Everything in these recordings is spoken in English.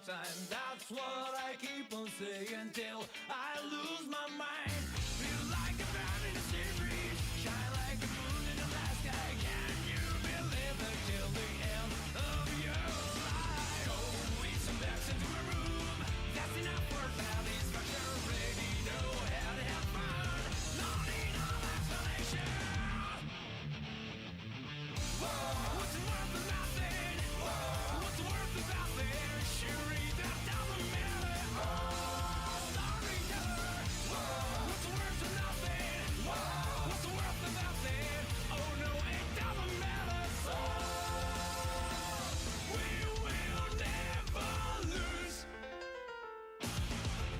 time. That's what I keep on saying till I lose my mind. Feel like a bird in a sea breeze, shine like a moon in the last sky. Can you believe it till the end of your life? Oh, we some backs into a room. That's enough for satisfaction. Already know how to have fun. No need of explanation. What's it worth of nothing? What's it worth of nothing? Sure, that doesn't matter. Storyteller. What's it worth of nothing? What's it worth of nothing? Oh no, it doesn't matter. So we will never lose.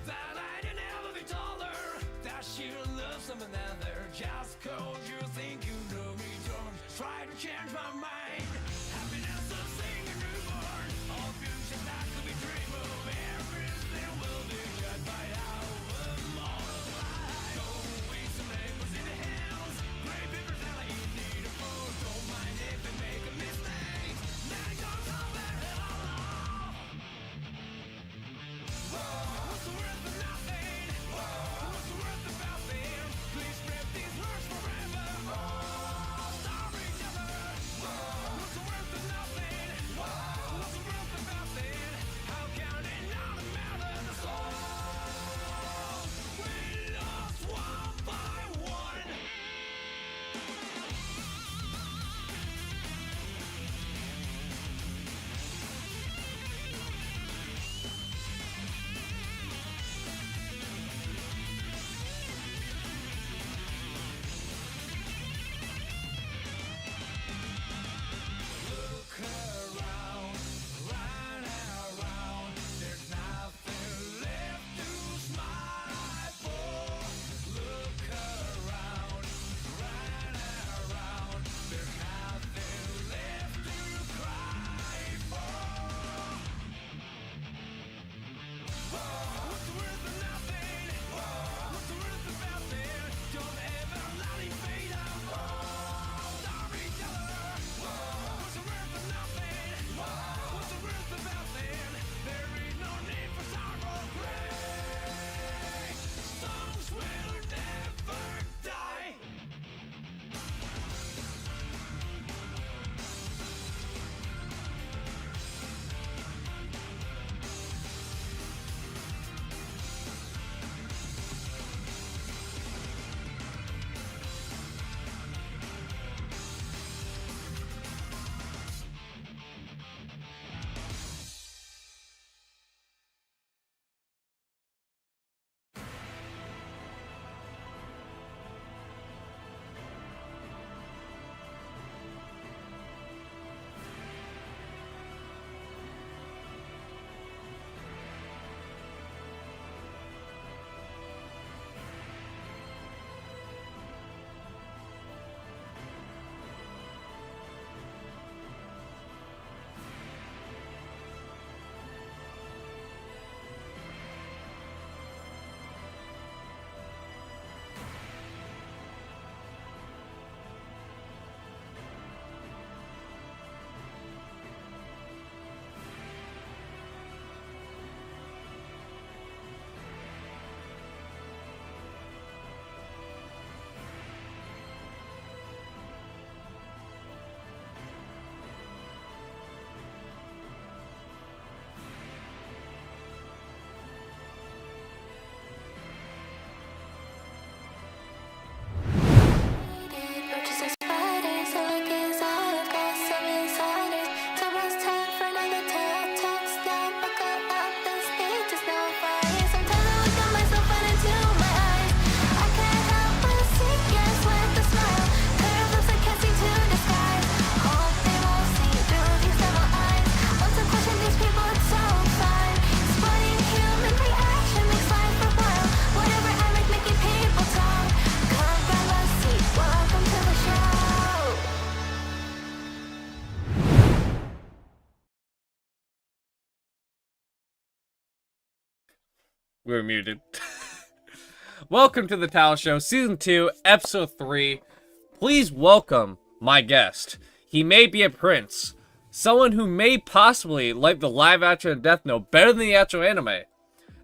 That I didn't ever be taller. That she loves some another. Just cause you think you know me, don't try to change my mind. Happiness is singing newborn. All future that could be dream of. Everything will be judged by our mortal life. Don't waste some labels in the hills. Great papers that I need a phone. Don't mind if I make a mistake. Now don't come back at all. What's the worth of nothing? What's the worth of nothing? Please spread these words forever. Storyteller. What's the worth of nothing? What's the worth of nothing? How can it not matter? The soul we lost one by one. Look around, run around. There's nothing left to smile for. Look around, run around. There's nothing left to cry for. What's the worth of nothing? What's the worth of nothing? Don't ever let it fade out. Storyteller. What's the worth of nothing? What's the worth of nothing? There is no need for sorrow. Great songs will never die. We were muted. Welcome to the Tao Show, Season 2, Episode 3. Please welcome my guest. He may be a prince, someone who may possibly like the live action of Death Note better than the actual anime.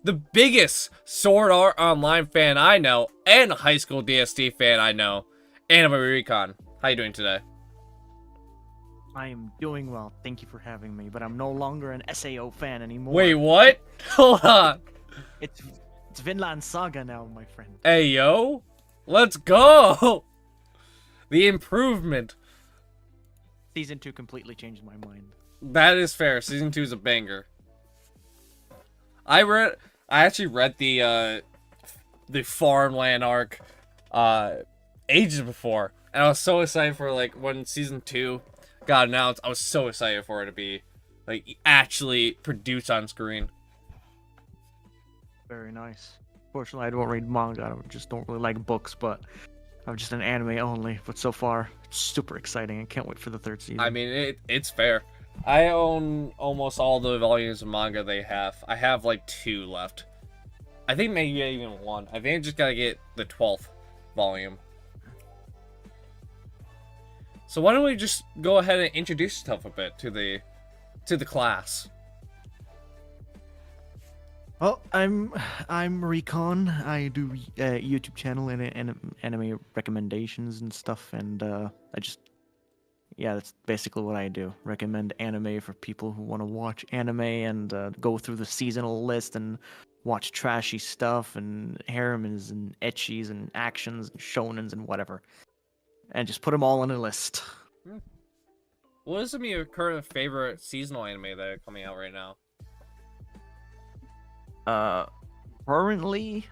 The biggest Sword Art Online fan I know, and High School DxD fan I know, Anime Recon. How you doing today? I am doing well. Thank you for having me, but I'm no longer an SAO fan anymore. Wait, what? Hold on. It's Vinland Saga now, my friend. Hey, yo. Let's go. The improvement. Season 2 completely changed my mind. That is fair. Season 2 is a banger. I actually read the farmland arc ages before, and I was so excited for like when season 2 got announced. I was so excited for it to be like actually produced on screen. Very nice. Fortunately, I don't read manga. I just don't really like books, but I'm just an anime only. But so far, it's super exciting. I can't wait for the 3rd season. I mean, it's fair. I own almost all the volumes of manga they have. I have like 2 left. I think maybe even 1. I think I just gotta get the 12th volume. So why don't we just go ahead and introduce yourself a bit to the class? Well, I'm Recon. I do YouTube channel and anime recommendations and stuff, and that's basically what I do. Recommend anime for people who want to watch anime and go through the seasonal list and watch trashy stuff and harems and ecchis and actions and shonens and whatever, and just put them all on a list. What is some of your current favorite seasonal anime that are coming out right now? Currently,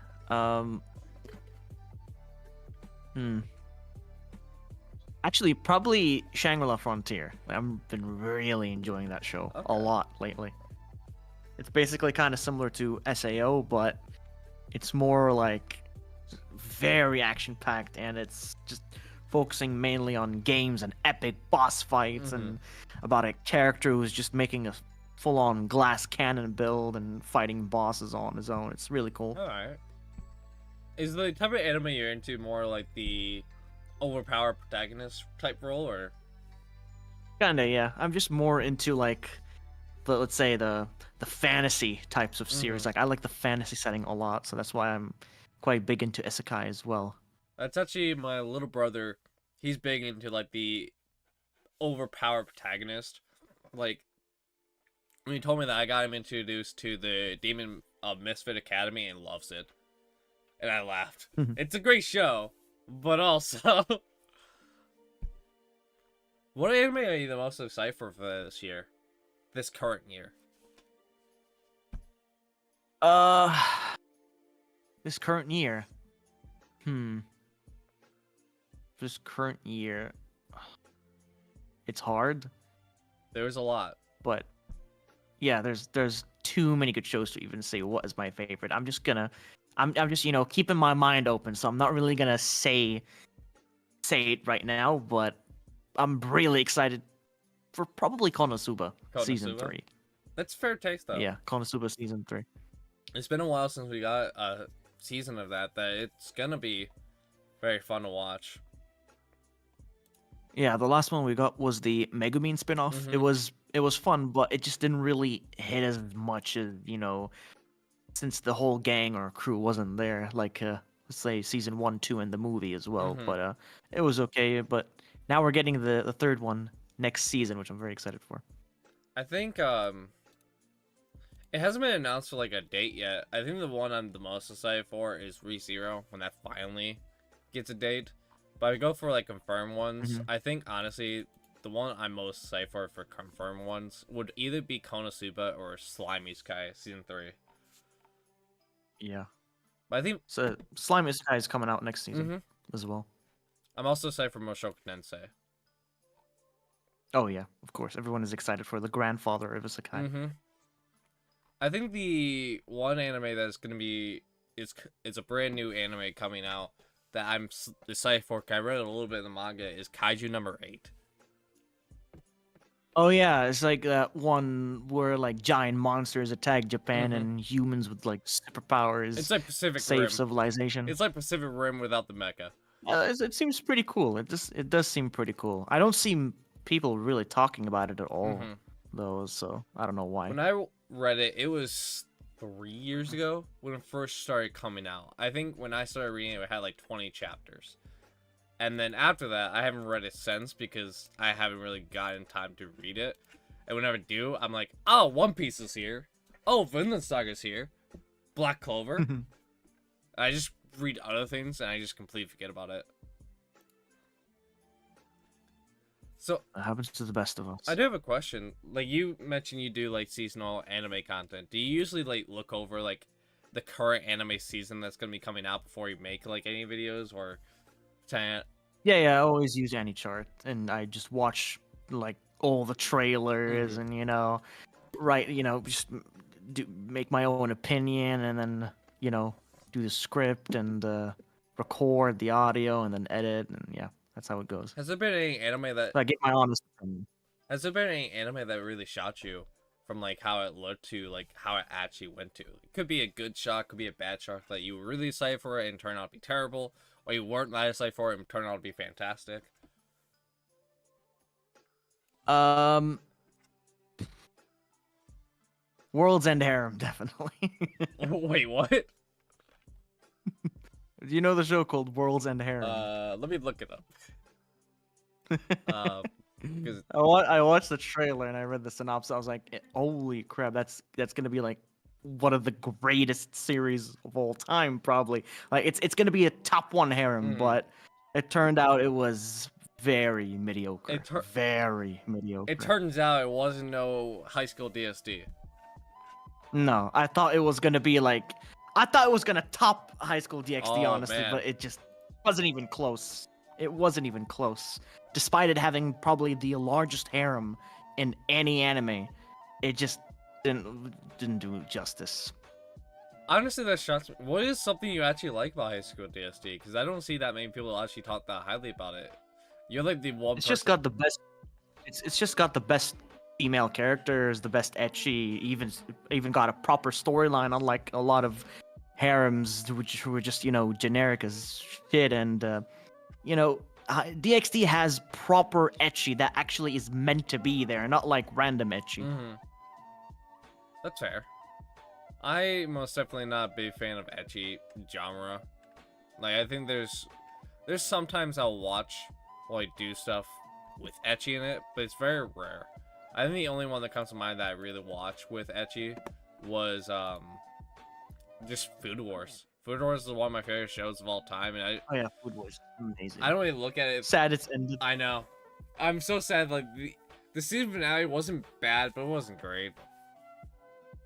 actually, probably Shangri-La Frontier. I've been really enjoying that show a lot lately. It's basically kind of similar to SAO, but it's more like very action-packed, and it's just focusing mainly on games and epic boss fights, and about a character who's just making a full-on glass cannon build and fighting bosses on his own. It's really cool. Alright. Is the type of anime you're into more like the overpowered protagonist type role, or? Kinda, yeah. I'm just more into like let's say the fantasy types of series. Like I like the fantasy setting a lot, so that's why I'm quite big into isekai as well. That's actually my little brother. He's big into like the overpowered protagonist. Like when he told me that, I got him introduced to the Demon Misfit Academy and loves it. And I laughed. It's a great show, but also what anime are you the most excited for this year? This current year? This current year. This current year, it's hard. There's a lot, but yeah, there's too many good shows to even say what is my favorite. I'm just keeping my mind open, so I'm not really gonna say it right now, but I'm really excited for probably Konosuba season 3. That's fair taste though. Yeah, Konosuba season 3. It's been a while since we got a season of that it's gonna be very fun to watch. Yeah, the last one we got was the Megumin spin-off. It was fun, but it just didn't really hit as much as, since the whole gang or crew wasn't there, like let's say season 1, 2 and the movie as well. But it was okay. But now we're getting the 3rd one next season, which I'm very excited for. I think it hasn't been announced for like a date yet. I think the one I'm the most excited for is ReZero, when that finally gets a date. But I go for like confirmed ones. I think honestly the one I'm most excited for confirmed ones would either be Konosuba or Slimy Sky season 3. Yeah. But I think so Slimy Sky is coming out next season as well. I'm also excited for Mushoku Tensei. Oh yeah, of course. Everyone is excited for the grandfather of Isekai. I think the one anime that's gonna be it's a brand new anime coming out that I'm excited for. I read a little bit in the manga. Is Kaiju number 8. Oh yeah, it's like that one where like giant monsters attack Japan and humans with like superpowers. It's like Pacific save Rim. Civilization. It's like Pacific Rim without the mecha. It seems pretty cool. It does seem pretty cool. I don't see people really talking about it at all, Mhm. though. So I don't know why. When I read it, it was 3 years ago when it first started coming out. I think when I started reading it, it had like 20 chapters. And then after that, I haven't read it since because I haven't really gotten time to read it. And whenever I do, I'm like, oh, One Piece is here. Oh, Vinland Saga's here. Black Clover. I just read other things and I just completely forget about it. So That happens to the best of us. I do have a question. Like you mentioned, you do like seasonal anime content. Do you usually like look over like the current anime season that's gonna be coming out before you make like any videos or? Yeah, I always use AnyChart, and I just watch like all the trailers, and just make my own opinion, and then do the script and record the audio, and then edit, and yeah, that's how it goes. Has there been any anime that? So I get my honest opinion. Has there been any anime that really shocked you from like how it looked to like how it actually went to? It could be a good shock, could be a bad shock that you were really excited for it and turned out to be terrible, or you weren't that excited for it and turned out to be fantastic. World's End Harem, definitely. Wait, what? Do you know the show called World's End Harem? Let me look it up. Because I watched the trailer and I read the synopsis. I was like, "Holy crap! That's gonna be like one of the greatest series of all time, probably. Like it's gonna be a top one harem." But it turned out it was very mediocre. Very mediocre. It turns out it wasn't no High School DSD. No, I thought it was gonna be like, I thought it was gonna top High School DxD, honestly, man. but it just wasn't even close. It wasn't even close. Despite it having probably the largest harem in any anime, it just didn't do justice. Honestly, that shocks me. What is something you actually like about High School DSD? Because I don't see that many people actually talk that highly about it. You're like the one. It's just got the best. It's just got the best female characters, the best ecchi. Even got a proper storyline, unlike a lot of harems which were just generic as shit. And DxD has proper ecchi that actually is meant to be there, not like random ecchi. That's fair. I most definitely not a big fan of ecchi genre. Like I think there's sometimes I'll watch while I do stuff with ecchi in it, but it's very rare. I think the only one that comes to mind that I really watched with ecchi was just Food Wars. Food Wars is one of my favorite shows of all time, and Oh yeah, Food Wars, amazing. I don't really look at it. Sad it's ended. I know. I'm so sad. Like the season finale wasn't bad, but it wasn't great.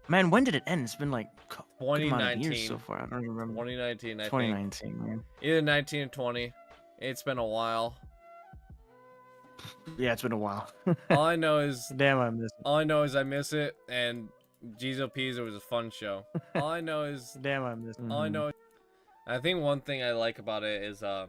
Man, when did it end? It's been like 2019 years so far. I don't even remember. 2019, I 2019, think. man. Either 19 or 20. It's been a while. Yeah, it's been a while. All I know is Damn, I miss it. all I know is I miss it, and Jizo P's, it was a fun show. All I know is Damn, I miss it. all I know. I think one thing I like about it is the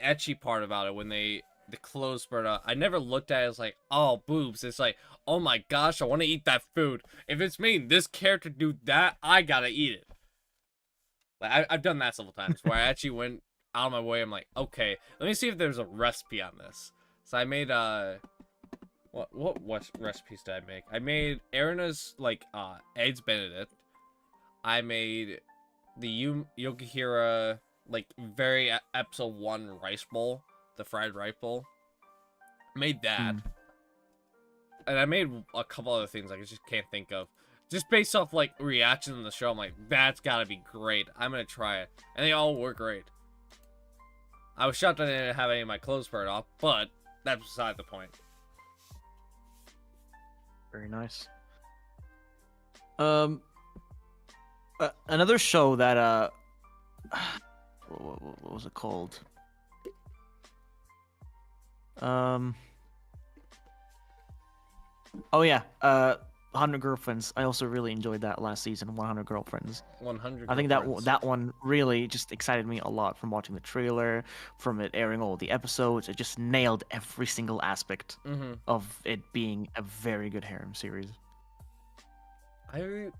ecchi part about it when the clothes spread out. I never looked at it as like, oh, boobs. It's like, oh my gosh, I want to eat that food. If it's me, this character do that, I gotta eat it. Like I've done that several times where I actually went out of my way. I'm like, okay, let me see if there's a recipe on this. So I made what recipes did I make? I made Erina's like eggs Benedict. I made the Yokihira like very episode 1 rice bowl, the fried rice bowl. Made that. And I made a couple other things I just can't think of. Just based off like reaction in the show, I'm like, that's gotta be great. I'm gonna try it. And they all were great. I was shocked I didn't have any of my clothes burned off, but that's beside the point. Very nice. Another show that what was it called? Oh yeah, 100 Girlfriends. I also really enjoyed that last season, 100 Girlfriends. 100. I think that one really just excited me a lot from watching the trailer, from it airing all the episodes. It just nailed every single aspect of it being a very good harem series. I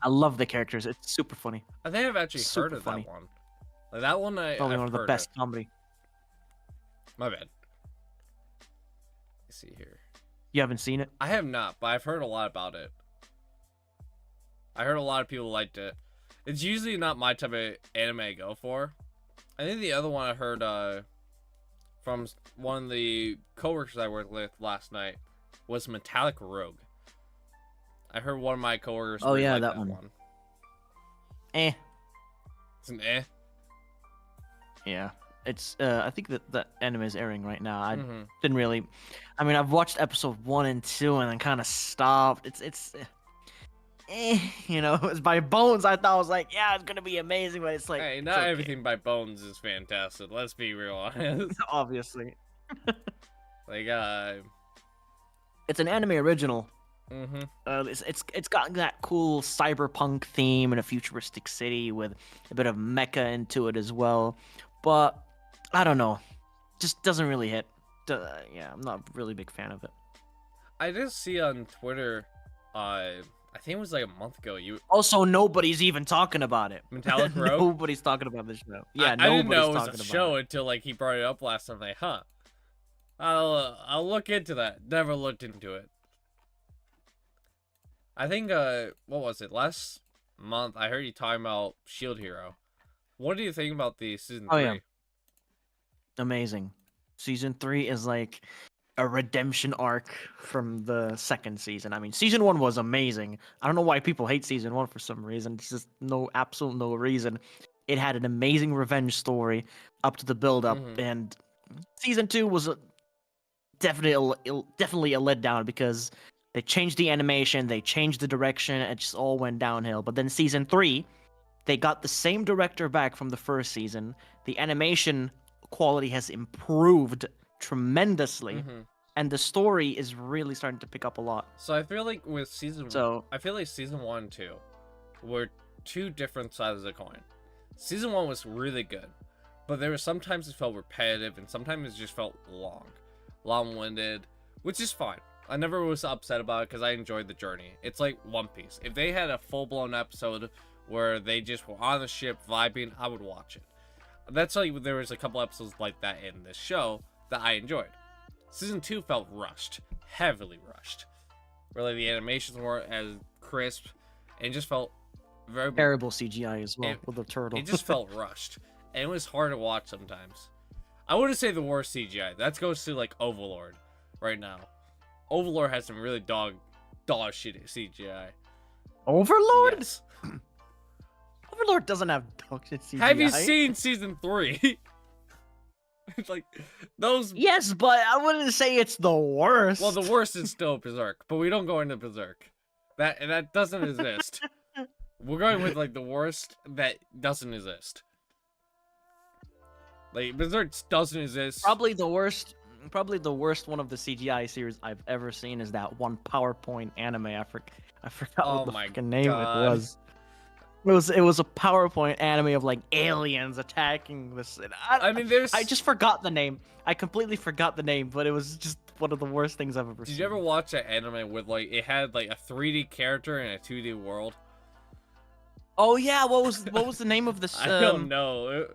love the characters. It's super funny. I think I've actually heard of that one. Like that one, Probably one of the best comedy. My bad. see here. You haven't seen it? I have not, but I've heard a lot about it. I heard a lot of people liked it. It's usually not my type of anime I go for. I think the other one I heard from one of the coworkers I worked with last night was Metallic Rogue. I heard one of my coworkers. Oh really yeah, liked that one. Eh. It's an eh. Yeah. It's I think that the anime is airing right now. I Mm-hmm. didn't really. I mean, I've watched episode 1 and 2 and then kind of stopped. It's you know, it's by Bones. I thought I was like, yeah, it's gonna be amazing, but it's like, Hey, it's not okay. everything by Bones is fantastic. Let's be real honest. Obviously, Like, it's an anime original. mm-hmm. It's got that cool cyberpunk theme in a futuristic city with a bit of mecha into it as well, but I don't know, just doesn't really hit. Yeah, I'm not really a big fan of it. I did see on Twitter, I think it was like a month ago. Also, nobody's even talking about it. Metallic Rogue? Nobody's talking about this show. Yeah, I didn't know it nobody's was talking a about show it. until like he brought it up last time. Like, huh? I'll look into that. Never looked into it. I think what was it? Last month I heard you talking about Shield Hero. What do you think about the season 3? Oh, yeah. Amazing. Season 3 is like a redemption arc from the second season. I mean, season 1 was amazing. I don't know why people hate season 1 for some reason. It's just absolute no reason. It had an amazing revenge story up to the build up, and season 2 was definitely a letdown because they changed the animation, they changed the direction, it just all went downhill. But then season 3, they got the same director back from the first season. The animation quality has improved tremendously, and the story is really starting to pick up a lot. So I feel like with season 1 and 2 were two different sides of the coin. Season 1 was really good, but there were sometimes it felt repetitive and sometimes it just felt long-winded, which is fine. I never was upset about it because I enjoyed the journey. It's like One Piece. If they had a full-blown episode where they just were on the ship vibing, I would watch it. That's like there was a couple episodes like that in this show that I enjoyed. Season 2 felt rushed, heavily rushed. Where like the animations weren't as crisp and just felt very terrible CGI as well with the turtle. It just felt rushed. And it was hard to watch sometimes. I wouldn't say the worst CGI. That goes to like Overlord right now. Overlord has some really dog shit CGI. Overlord? Yes. Overlord doesn't have dog shit CGI. Have you seen season 3? It's like those. Yes, but I wouldn't say it's the worst. Well, the worst is still Berserk, but we don't go into Berserk. That doesn't exist. We're going with like the worst that doesn't exist. Like Berserk doesn't exist. Probably the worst one of the CGI series I've ever seen is that one PowerPoint anime. I forgot what the fucking name it was. It was a PowerPoint anime of like aliens attacking this. I mean, I just forgot the name. I completely forgot the name, but it was just one of the worst things I've ever seen. Did you ever watch that anime with like it had like a 3D character in a 2D world? Oh yeah, what was the name of this? I don't know.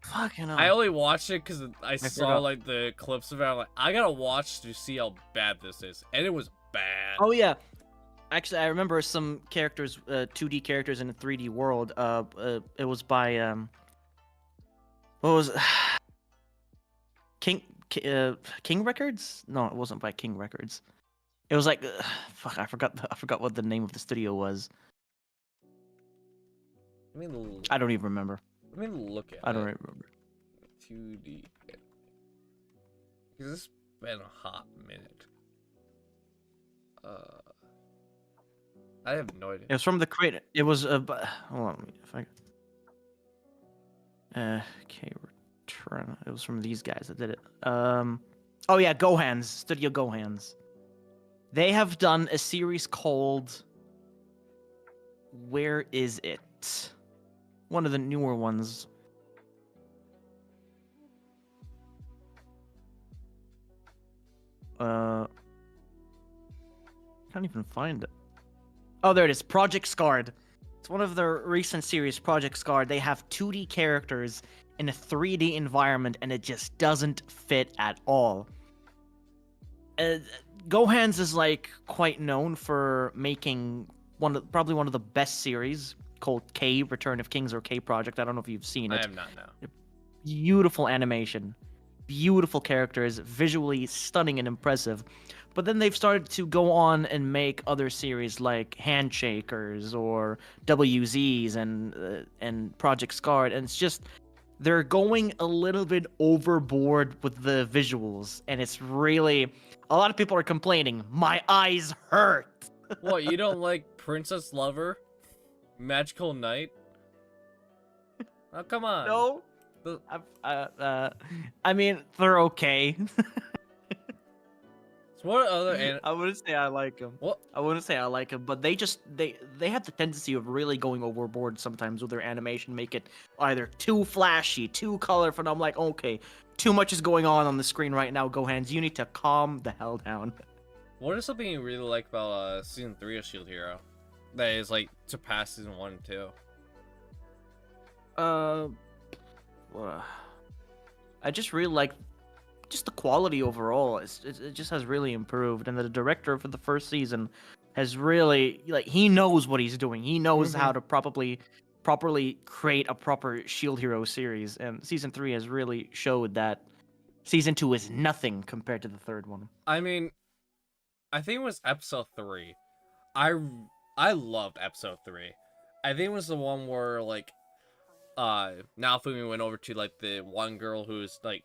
Fucking hell. I only watched it because I saw forgot. like the clips of it. I'm like, I gotta watch to see how bad this is, and it was bad. Oh yeah. Actually, I remember some characters, 2D characters in a 3D world. It was by what was King Records? No, it wasn't by King Records. It was like fuck, I forgot what the name of the studio was. I don't even remember. Let me look at it. I don't remember. 2D. Because it's been a hot minute. I have no idea. It was from the creator. It was hold on, if I okay, Return. It was from these guys that did it. Oh yeah, Gohan's Studio Gohan's. They have done a series called Where Is It? One of the newer ones. Can't even find it. Oh, there it is. Project Scarred. It's one of their recent series, Project Scarred. They have 2D characters in a 3D environment, and it just doesn't fit at all. uh, Gohan's is like quite known for making probably one of the best series called K Return of Kings or K Project. I don't know if you've seen I it. am not now. Beautiful animation, beautiful characters, visually stunning and impressive. But then they've started to go on and make other series like Handshakers or WZs and Project Scarred, and it's just they're going a little bit overboard with the visuals, and it's really a lot of people are complaining. My eyes hurt. What, you don't like Princess Lover? Magical Knight? Oh, come on. No, The- I mean they're okay. So what other I wouldn't say I like them. What? I wouldn't say I like them, but they have the tendency of really going overboard sometimes with their animation, make it either too flashy, too colorful. And I'm like, okay, too much is going on the screen right now, Gohans. You need to calm the hell down. What is something you really like about season 3 of Shield Hero that is like surpass season 1 and 2? I just really like just the quality overall. It just has really improved, and the director for the first season has really like he knows what he's doing. He knows how to properly create a proper Shield Hero series, and season 3 has really showed that season 2 is nothing compared to the third one. I mean, I think it was episode 3. I loved episode 3. I think it was the one where like Naofumi went over to like the one girl who's like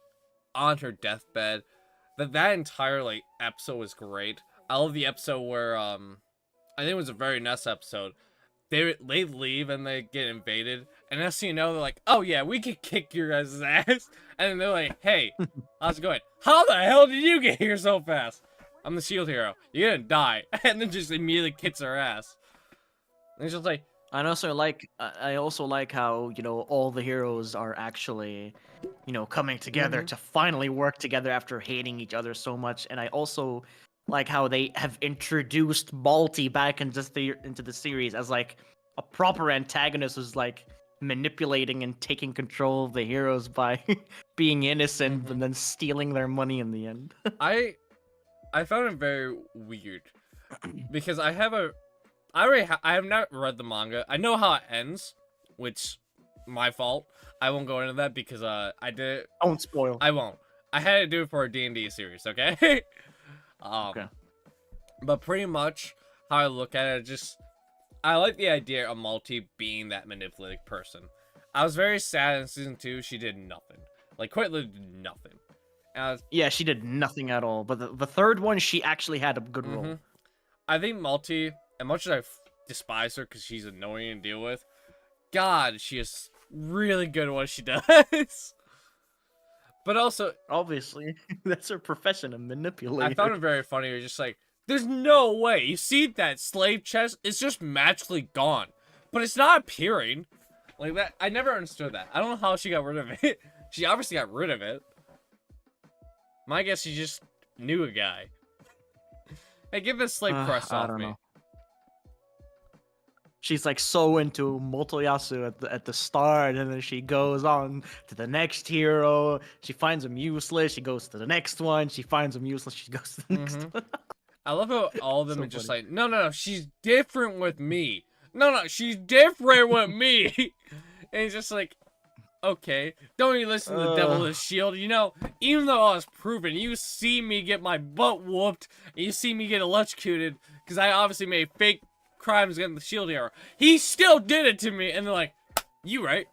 on her deathbed. That entire like episode was great. I love the episode where I think it was a very next episode. They leave and they get invaded, and next thing you know, they're like, "Oh yeah, we can kick your guys' ass." And then they're like, "Hey, how's it going? How the hell did you get here so fast? I'm the Shield Hero. You're gonna die." And then just immediately kicks her ass. And it's just like, I also like how, you know, all the heroes are actually, you know, coming together to finally work together after hating each other so much. And I also like how they have introduced Balti back into the series as like a proper antagonist who's like manipulating and taking control of the heroes by being innocent and then stealing their money in the end. I found it very weird because I have not read the manga. I know how it ends, which my fault. I won't go into that because I did. Don't spoil. I won't. I had to do it for a D&D series, okay? Okay. But pretty much how I look at it, just I like the idea of Multi being that manipulative person. I was very sad in season 2 she did nothing. Like quite literally did nothing. Yeah, she did nothing at all. But the third one, she actually had a good role. I think Multi, as much as I despise her because she's annoying to deal with, God, she is really good at what she does. But also, Obviously, that's her profession, a manipulator. I found it very funny. You're just like, there's no way. You see that slave chest? It's just magically gone. But it's not appearing. Like that. I never understood that. I don't know how she got rid of it. She obviously got rid of it. My guess she just knew a guy. Hey, give this slave crest off me. Know. She's like so into Motoyasu at the start, and then she goes on to the next hero. She finds him useless. She goes to the next one. She finds him useless. She goes to the next one. I love how all of them So are just funny. like, no, she's different with me. No, she's different with me. And it's just like, okay, don't you listen to the devil of the shield. You know, even though I was proven, you see me get my butt whooped, and you see me get electrocuted, because I obviously made fake crimes against the shield hero. He still did it to me, and they're like, you right.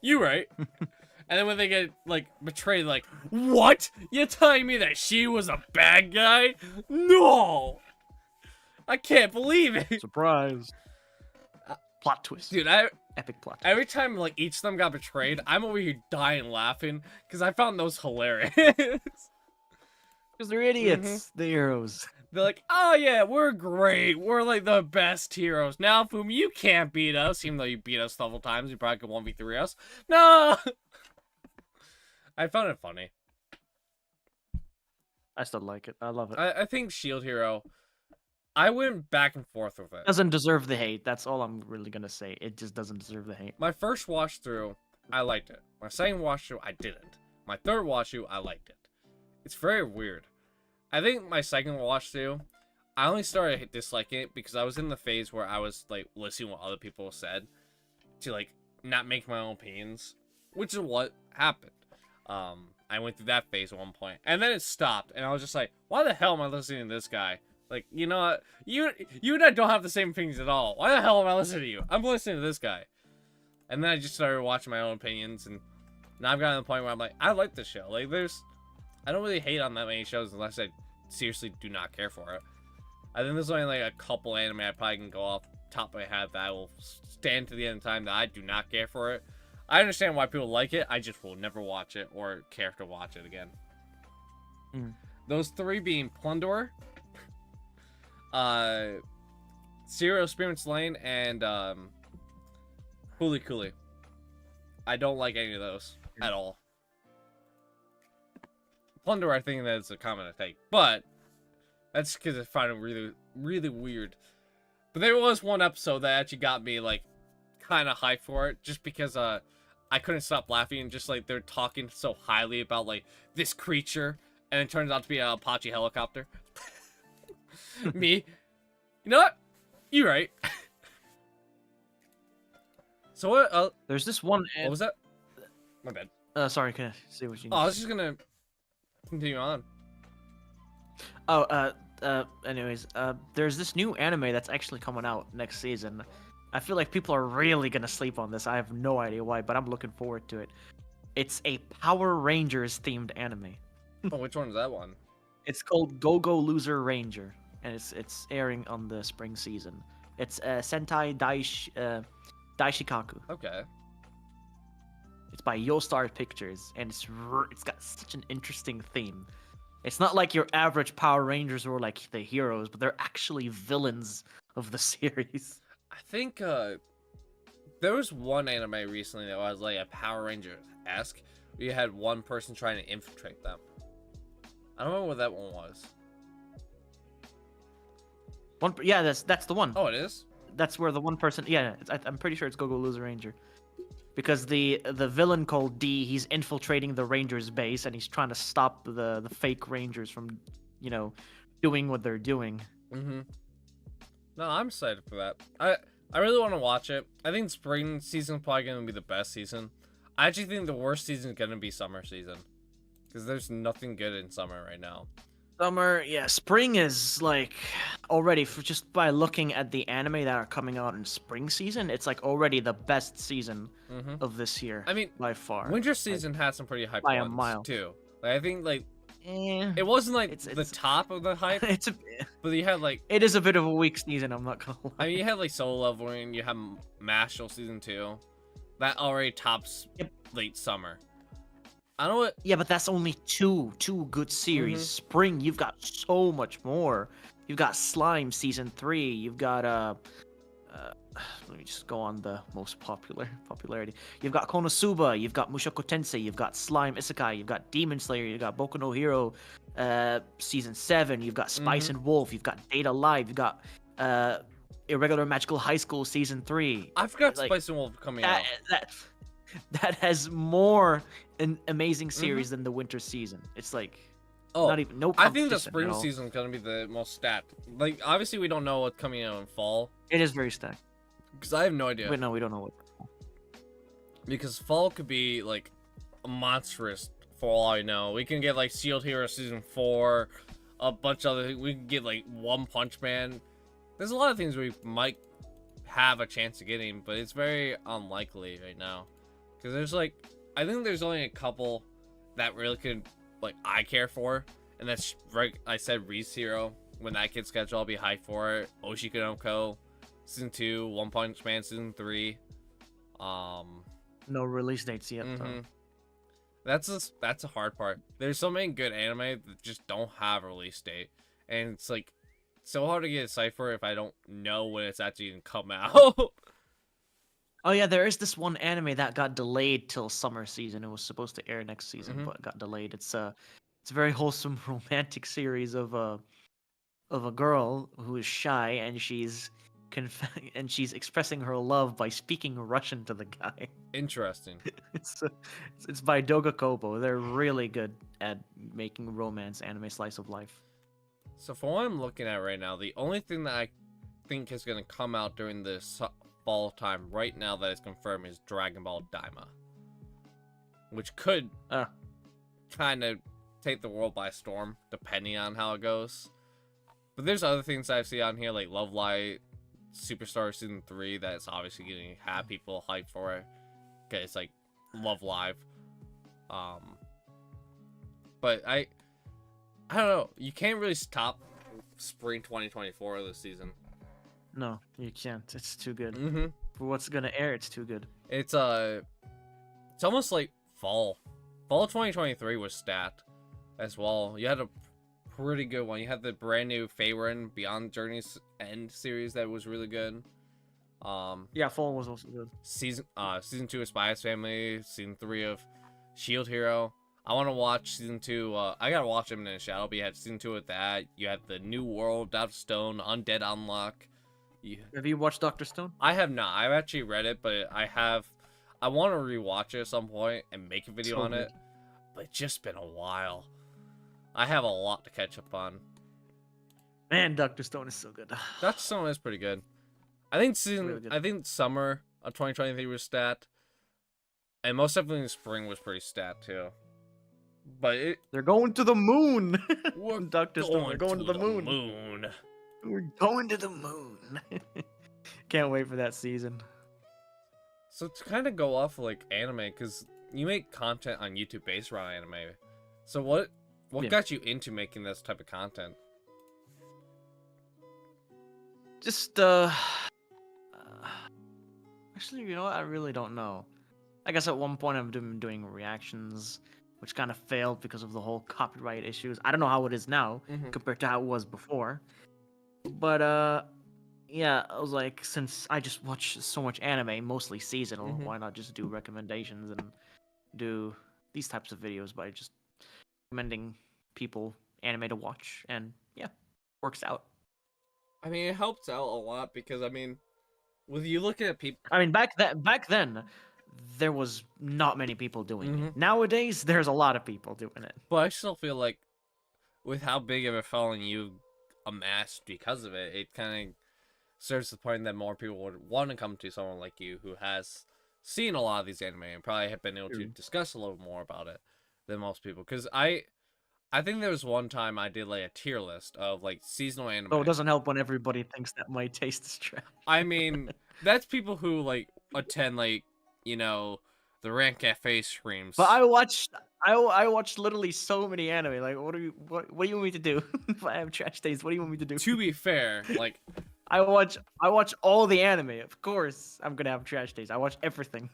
You right. And then when they get, like, betrayed, like, what? You're telling me that she was a bad guy? No! I can't believe it. Surprise! Plot twist. Dude, Epic plot twist. every time, like, each of them got betrayed, I'm over here dying laughing, because I found those hilarious. Because they're idiots. The heroes. They're like, oh yeah, we're great. We're like the best heroes. Now, Fumi, you can't beat us, even though you beat us several times. You probably could 1v3 us. No! I found it funny. I still like it. I love it. I think Shield Hero, I went back and forth with it. Doesn't deserve the hate. That's all I'm really gonna say. It just doesn't deserve the hate. My first watch through, I liked it. My second watch through, I didn't. My third watch through, I liked it. It's very weird. I think my second watch through, I only started disliking it because I was in the phase where I was like listening to what other people said to like not make my own opinions, which is what happened. I went through that phase at one point, and then it stopped, and I was just like, why the hell am I listening to this guy? Like, you know what? You and I don't have the same opinions at all. Why the hell am I listening to you? I'm listening to this guy. And then I just started watching my own opinions, and now I've gotten to the point where I'm like, I like this show. Like, I don't really hate on that many shows unless I seriously do not care for it. I think there's only like a couple anime I probably can go off the top of my head that I will stand to the end of time that I do not care for it. I understand why people like it. I just will never watch it or care to watch it again. Those three being Plundor, Serial Experiments Lane, and Huli Kuli. I don't like any of those at all. Plundor, I think that's a comment I take, but that's because I find it really, really weird. But there was one episode that actually got me like kind of hyped for it, just because I couldn't stop laughing, and just like they're talking so highly about like this creature, and it turns out to be a Apache helicopter. Me, you know what? You're right. So what? There's this one. What was that? My bad. Sorry, can I see what you? Oh, I was just gonna continue on. Oh, anyways, there's this new anime that's actually coming out next season. I feel like people are really gonna sleep on this. I have no idea why, but I'm looking forward to it. It's a Power Rangers themed anime. Oh, which one is that one? It's called Go Go Loser Ranger, and it's airing on the spring season. It's Sentai Daishikaku. Okay. It's by Yostar Pictures, and it's got such an interesting theme. It's not like your average Power Rangers or like the heroes, but they're actually villains of the series. I think there was one anime recently that was like a Power Ranger-esque, where you had one person trying to infiltrate them. I don't remember what that one was. Yeah, that's the one. Oh, it is? That's where the one person. Yeah, I'm pretty sure it's Go Go Loser Ranger, because the villain called D, he's infiltrating the Rangers base, and he's trying to stop the fake Rangers from, doing what they're doing. Mm-hmm. No, I'm excited for that. I really want to watch it. I think spring season is probably going to be the best season. I actually think the worst season is going to be summer season, because there's nothing good in summer right now. Summer, yeah. Spring is like already, just by looking at the anime that are coming out in spring season, it's like already the best season of this year. I mean, by far. Winter season had some pretty hype by a ones mile. too. Like, I think like Eh, it wasn't like it's the top of the hype, but you had like it is a bit of a weak season. I'm not gonna lie. I mean, you had like Solo Leveling, you have Mashal season 2, that already tops late summer. I don't know what. Yeah, but that's only two good series. Spring, you've got so much more. You've got Slime season 3. You've got let me just go on the most popularity. You've got Konosuba. You've got Mushoku Tensei. You've got Slime Isekai. You've got Demon Slayer. You've got Boku no Hero, season 7. You've got Spice and Wolf. You've got Data Live. You've got Irregular Magical High School season 3. I forgot Like, Spice and Wolf coming out. That has more an amazing series than the winter season. It's like not even no. I think the competition spring at all. season is gonna be the most stacked. Like, obviously, we don't know what's coming out in fall It is very stacked. because I have no idea. Wait, no, we don't know what. Because fall could be like monstrous for all I know. We can get like Shield Hero season 4, a bunch of other things. We can get like One Punch Man. There's a lot of things we might have a chance of getting, but it's very unlikely right now. Because there's like, I think there's only a couple that really could, like, I care for. And that's, right, I said Reese Hero. When that gets scheduled, I'll be hyped for it. Oshika no Ko, season 2. One Punch Man, season 3. No release dates yet. Though. That's a hard part. There's so many good anime that just don't have a release date. And it's, like, so hard to get a cipher if I don't know when it's actually going to come out. Oh yeah, there is this one anime that got delayed till summer season. It was supposed to air next season, but got delayed. It's a very wholesome romantic series of a girl who is shy, and she's expressing her love by speaking Russian to the guy. Interesting. It's by Doga Kobo. They're really good at making romance anime slice of life. So from what I'm looking at right now, the only thing that I think is going to come out during this fall time right now that is confirmed is Dragon Ball Daima, which could kind of take the world by storm depending on how it goes. But there's other things I've seen on here like Love Light Superstar Season 3 that's obviously going to have people hyped for it. Okay, it's like Love Live. But I don't know. You can't really stop spring 2024 this season. No, you can't. It's too good. Mm-hmm. For what's gonna air, it's too good. It's almost like fall. Fall 2023 was stat as well. You had a pretty good one. You had the brand new Faerun Beyond Journey's End series that was really good. Yeah, fall was also good. Season 2 of Spy X Family, season 3 of Shield Hero. I want to watch season 2. I gotta watch them in the shadow. But you had season 2 of that. You had the New World, Out of Stone, Undead Unlock. Have you watched Dr. Stone? I have not. I've actually read it, but I want to rewatch it at some point and make a video on it. But it's just been a while. I have a lot to catch up on. Man, Dr. Stone is so good. Dr. Stone is pretty good. I think summer of 2023 was stat. And most definitely spring was pretty stat too. But they're going to the moon. We're Dr. Stone, they're going to the moon. moon. We're going to the moon. Can't wait for that season. So to kind of go off of, like anime, because you make content on YouTube based around anime. So what got you into making this type of content? Just actually, you know what? I really don't know. I guess at one point I've been doing reactions, which kind of failed because of the whole copyright issues. I don't know how it is now compared to how it was before. But yeah, I was like, since I just watch so much anime, mostly seasonal, why not just do recommendations and do these types of videos by just recommending people anime to watch, and yeah, works out. I mean, it helps out a lot because, I mean, with you looking at people... I mean, back then, there was not many people doing it. Nowadays, there's a lot of people doing it. But I still feel like with how big of a following you amassed because of it, it kind of serves the point that more people would want to come to someone like you who has seen a lot of these anime and probably have been able to discuss a little more about it than most people. Because I think there was one time I did like a tier list of like seasonal anime. Oh, it doesn't help when everybody thinks that my taste is trash. I mean, that's people who like attend like, you know, the Rant Cafe streams. But I watched literally so many anime. Like, what do you want me to do? If I have trash taste, what do you want me to do? To be fair, like I watch all the anime. Of course, I'm gonna have trash taste. I watch everything.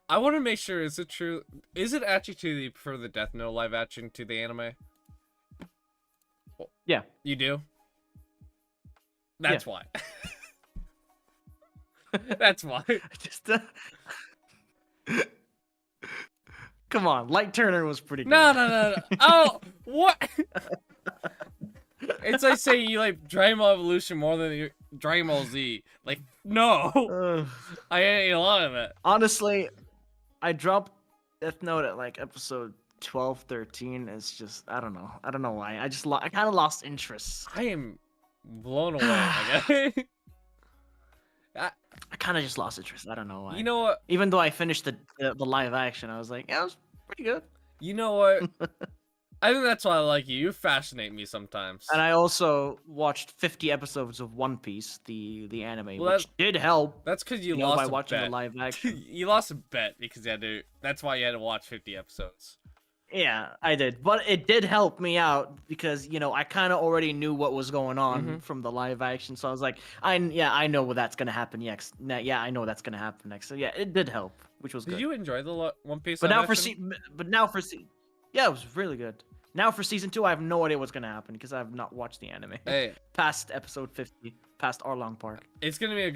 I want to make sure, is it true? Is it actually to the prefer the Death Note live action to the anime? Yeah. You do? That's why. That's why. Just come on, Light Turner was pretty good. No. Oh, what? It's like saying you like Dragon Ball Evolution more than Dragon Ball Z. Like, no. I ain't a lot of it. Honestly, I dropped Death Note at like episode 12, 13. It's just, I don't know. I don't know why. I kind of lost interest. I am blown away. I kind of just lost interest. I don't know why. You know what? Even though I finished the live action, I was like, yeah, it was pretty good. You know what? I think that's why I like you. You fascinate me sometimes. And I also watched 50 episodes of One Piece, the anime, well, which did help. That's because you lost by watching bet. the live action. You lost a bet because you had to. That's why you had to watch 50 episodes. Yeah, I did, but it did help me out because I kind of already knew what was going on from the live action, so I was like, I know what that's gonna happen next. Yeah, I know that's gonna happen next. So yeah, it did help, which was good. Did you enjoy the One Piece? But now for yeah, it was really good. Now for season 2, I have no idea what's gonna happen because I have not watched the anime. Hey, past episode 50, past Arlong Park. It's gonna be a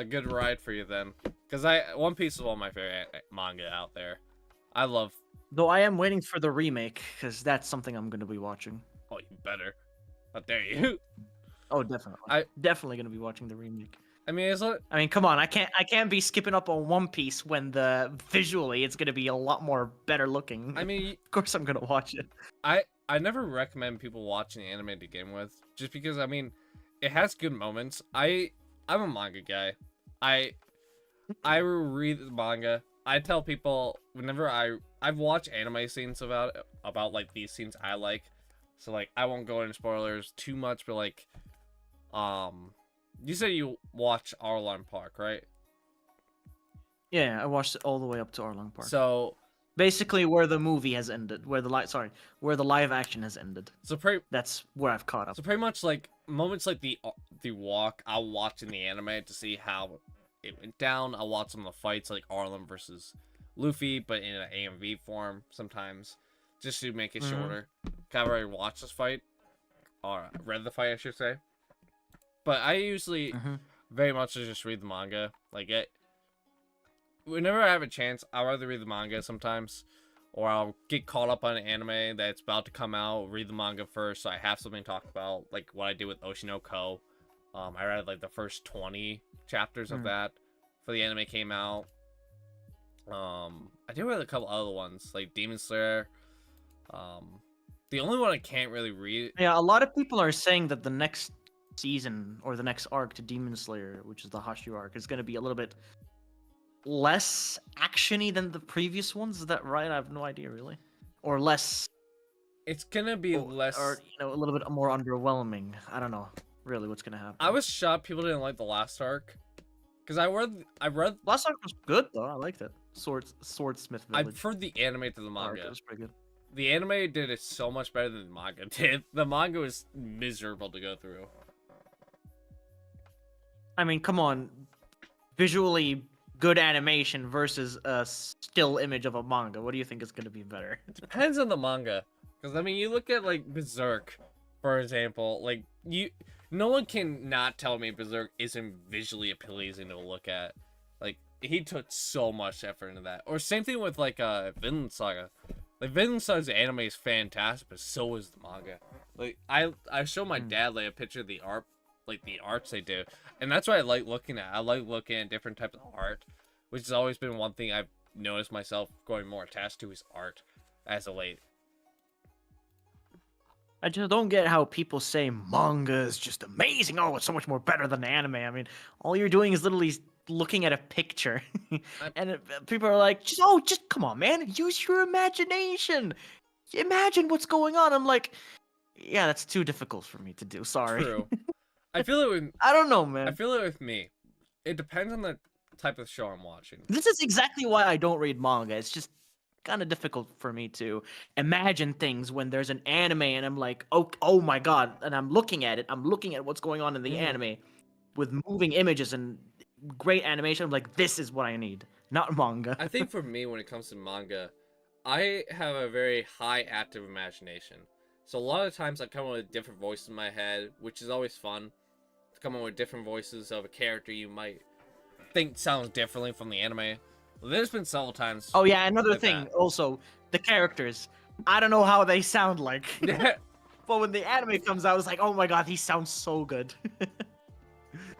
good ride for you then, because One Piece is one of my favorite manga out there. I love. Though I am waiting for the remake, because that's something I'm going to be watching. Oh, you better. How dare you? Oh, definitely. Definitely going to be watching the remake. I mean, come on. I can't be skipping up on One Piece when visually it's going to be a lot more better looking. I mean, of course I'm going to watch it. I never recommend people watching anime to begin with, just because I mean, it has good moments. I'm a manga guy. I read the manga. I tell people whenever I've watched anime scenes about like these scenes I like, so like I won't go into spoilers too much, but like, you said you watch Arlong Park, right? Yeah, I watched it all the way up to Arlong Park. So Basically, where the movie has ended, where the live action has ended. That's where I've caught up. So pretty much like moments like the walk, I'll watch in the anime to see how it went down. I'll watch some of the fights like Arlong versus Luffy, but in an AMV form sometimes, just to make it shorter. I've already watched this fight, or read the fight, I should say. But I usually very much just read the manga. Like whenever I have a chance, I'll rather read the manga sometimes, or I'll get caught up on an anime that's about to come out, read the manga first, so I have something to talk about, like what I did with Oshinoko. I read like the first 20 chapters of that before the anime came out. I did read a couple other ones, like Demon Slayer. The only one I can't really read. Yeah, a lot of people are saying that the next season or the next arc to Demon Slayer, which is the Hashira arc, is going to be a little bit less actiony than the previous ones. Is that right? I have no idea really. Or less. It's gonna be less, or a little bit more underwhelming. I don't know really what's gonna happen. I was shocked people didn't like the last arc, because I read last arc was good though. I liked it. Swordsmith I Village. preferred the anime to the manga. It was pretty good. The anime did it so much better than the manga did. The manga was miserable to go through. I mean, come on. Visually good animation versus a still image of a manga. What do you think is going to be better? Depends on the manga. Because, I mean, you look at, like, Berserk, for example. Like, no one can not tell me Berserk isn't visually pleasing to look at. Like, he took so much effort into that. Or same thing with, like, Vinland Saga. Like, Vinland Saga's anime is fantastic, but so is the manga. Like, I showed my dad, like, a picture of the art, like, the arts they do. And that's what I like looking at. I like looking at different types of art, which has always been one thing I've noticed myself going more attached to is art as of late. I just don't get how people say manga is just amazing. Oh, it's so much more better than anime. I mean, all you're doing is literally looking at a picture. And people are like, just come on, man. Use your imagination. Imagine what's going on. I'm like, yeah, that's too difficult for me to do. Sorry. True. I feel it with... I don't know, man. I feel it with me. It depends on the type of show I'm watching. This is exactly why I don't read manga. It's just kind of difficult for me to imagine things when there's an anime and I'm like, oh my god, and I'm looking at it. I'm looking at what's going on in the anime with moving images and great animation. I'm like, this is what I need, not manga. I think for me, when it comes to manga, I have a very high active imagination. So a lot of times I come up with different voices in my head, which is always fun. To come up with different voices of a character you might think sounds differently from the anime. Well, there's been several times. Oh yeah, another like thing that. also, the characters. I don't know how they sound like. But when the anime comes out, it's like, oh my god, he sounds so good.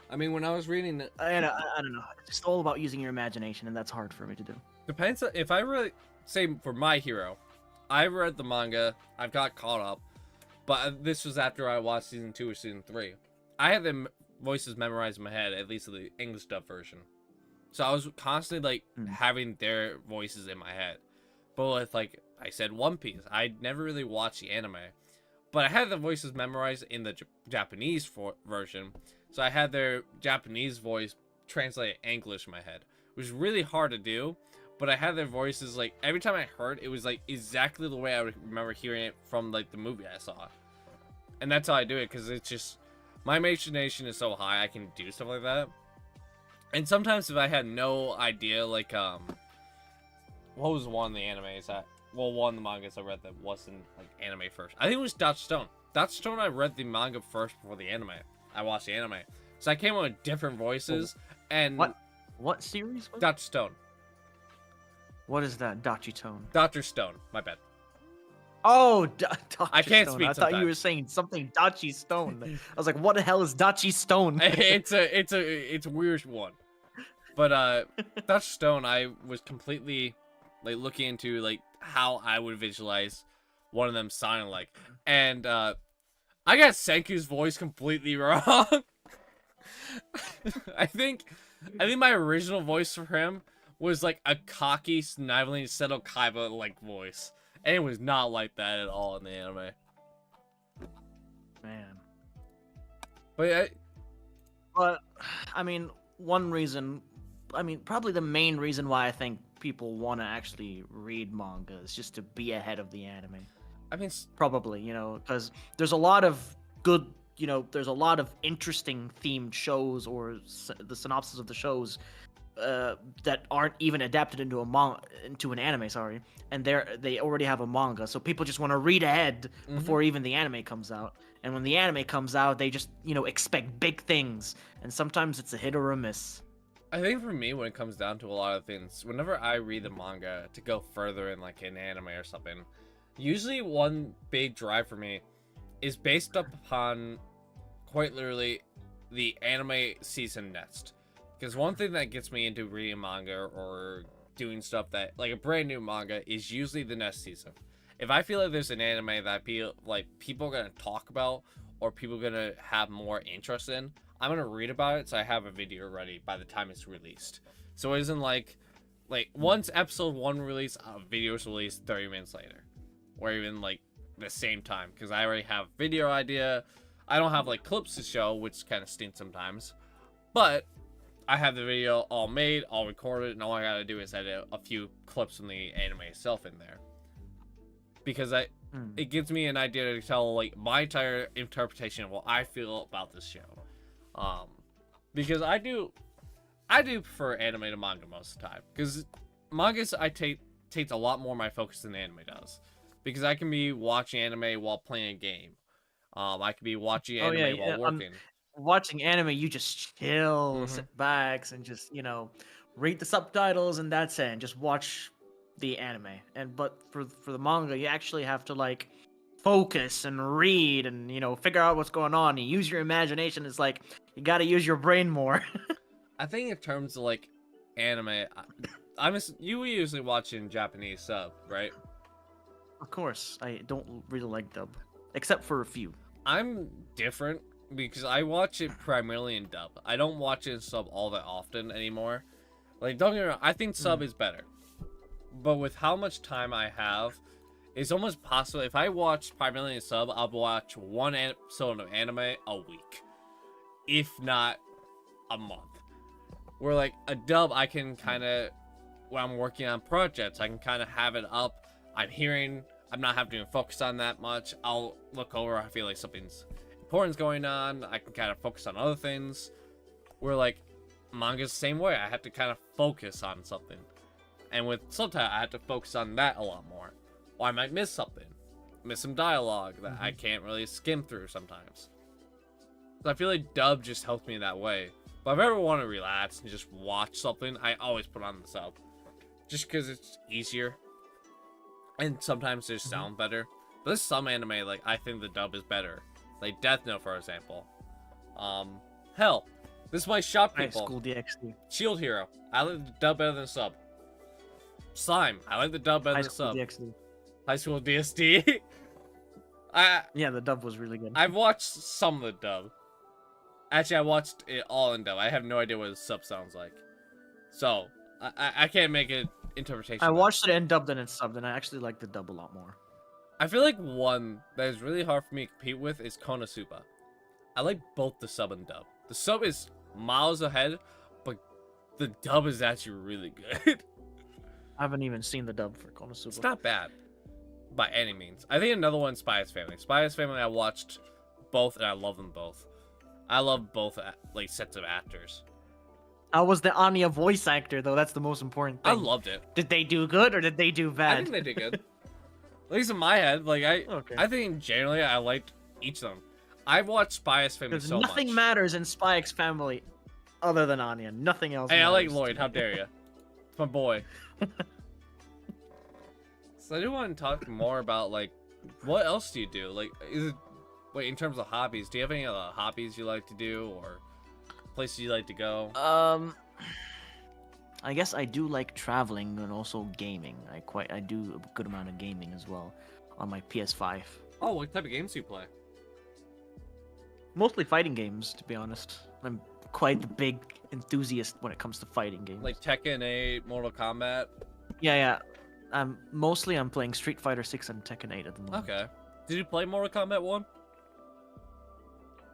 I mean, when I was reading it, I don't know. It's just all about using your imagination, and that's hard for me to do. depends if I really say for My Hero, I read the manga, I've got caught up, but this was after I watched season 2 or season 3. I had the voices memorized in my head, at least the English dub version. So I was constantly like having their voices in my head. But with, like I said, One Piece, I never really watched the anime, but I had the voices memorized in the Japanese version. So I had their Japanese voice translated English in my head, which was really hard to do. But I had their voices, like, every time I heard it was like exactly the way I would remember hearing it from like the movie I saw. And that's how I do it, because it's just, my imagination is so high I can do stuff like that. And sometimes if I had no idea, like, what was one of the animes that, well, one of the mangas I read that wasn't, like, anime first? I think it was Dot Stone. Dot Stone, I read the manga first before the anime. I watched the anime. So I came up with different voices, and... What series was it? Dot Stone. What is that? Dachi Tone. Dr. Stone, my bad. Oh, Dachi I can't Stone. speak I thought you sometimes. were saying something Dachi Stone. I was like, what the hell is Dachi Stone? it's a weird one. But Dutch Stone, I was completely like looking into like how I would visualize one of them sounded like. And I got Senku's voice completely wrong. I think my original voice for him was like a cocky, sniveling Seto Kaiba like voice, and it was not like that at all in the anime. Man. But I mean, probably the main reason why I think people want to actually read manga is just to be ahead of the anime. I mean, Probably, because there's a lot of good, there's a lot of interesting themed shows or the synopsis of the shows that aren't even adapted into an anime, sorry, and they already have a manga, so people just want to read ahead before even the anime comes out. And when the anime comes out, they just expect big things, and sometimes it's a hit or a miss. I think for me, when it comes down to a lot of things, whenever I read the manga to go further in like an anime or something, usually one big drive for me is based upon quite literally the anime season next. Because one thing that gets me into reading manga or doing stuff that like a brand new manga is usually the next season. If I feel like there's an anime that people are gonna talk about or people are gonna have more interest in, I'm gonna read about it so I have a video ready by the time it's released. So it isn't like once episode 1 release, a video is released 30 minutes later, or even like the same time, because I already have video idea. I don't have like clips to show, which kind of stinks sometimes, but I have the video all made, all recorded, and all I gotta do is edit a few clips from the anime itself in there. Because it gives me an idea to tell like my entire interpretation of what I feel about this show. Because I do prefer anime to manga most of the time. Because mangas takes a lot more of my focus than anime does. Because I can be watching anime while playing a game. I can be watching anime while working. Watching anime, you just chill, sit back, and just read the subtitles, and that's it. And just watch the anime. But for the manga, you actually have to like focus and read and figure out what's going on and use your imagination. It's like you got to use your brain more. I think in terms of like anime, you usually watch in Japanese sub, right? Of course, I don't really like dub, except for a few. I'm different because I watch it primarily in dub. I don't watch it in sub all that often anymore. Like, don't get me wrong, I think sub is better. But with how much time I have, it's almost possible. If I watch primarily in sub, I'll watch one episode of anime a week, if not a month. Where like a dub, I can kind of, when I'm working on projects, I can kind of have it up. I'm not having to focus on that much. I'll look over, I feel like something's important's going on. I can kind of focus on other things. Where like manga's the same way. I have to kind of focus on something. And with subtitles, I have to focus on that a lot more. Or I might miss something. Miss some dialogue that I can't really skim through sometimes. So I feel like dub just helps me that way. But if I ever want to relax and just watch something, I always put on the sub. Just because it's easier. And sometimes they sound better. But there's some anime, like, I think the dub is better. Like Death Note, for example. Hell, this might shock people. High School DxD. Shield Hero. I like the dub better than the sub. Slime. I like the dub better than the sub. DxD. High School DxD. Yeah, the dub was really good. I've watched some of the dub. Actually, I watched it all in dub. I have no idea what the sub sounds like. So, I can't make an interpretation. I watched it in dubbed and in subbed, and I actually like the dub a lot more. I feel like one that is really hard for me to compete with is Konosuba. I like both the sub and dub. The sub is miles ahead, but the dub is actually really good. I haven't even seen the dub for Konosuba. It's not bad, by any means. I think another one, Spy X Family. Spy X Family, I watched both, and I love them both. I love both like sets of actors. I was the Anya voice actor, though. That's the most important thing. I loved it. Did they do good or did they do bad? I think they did good. At least in my head, like I think generally I liked each of them. I've watched Spy X Family so much. Nothing matters in Spy X Family other than Anya. Nothing else. Hey, I like matters. Lloyd. How dare you? It's my boy. So I do want to talk more about like what else do you do? Like, in terms of hobbies, do you have any other hobbies you like to do or places you like to go? I guess I do like traveling and also gaming. I do a good amount of gaming as well. on my PS5. Oh, what type of games do you play? Mostly fighting games, to be honest. I'm quite the big enthusiast when it comes to fighting games. Like Tekken 8, Mortal Kombat? Yeah. Mostly I'm playing Street Fighter 6 and Tekken 8 at the moment. Okay. Did you play Mortal Kombat 1?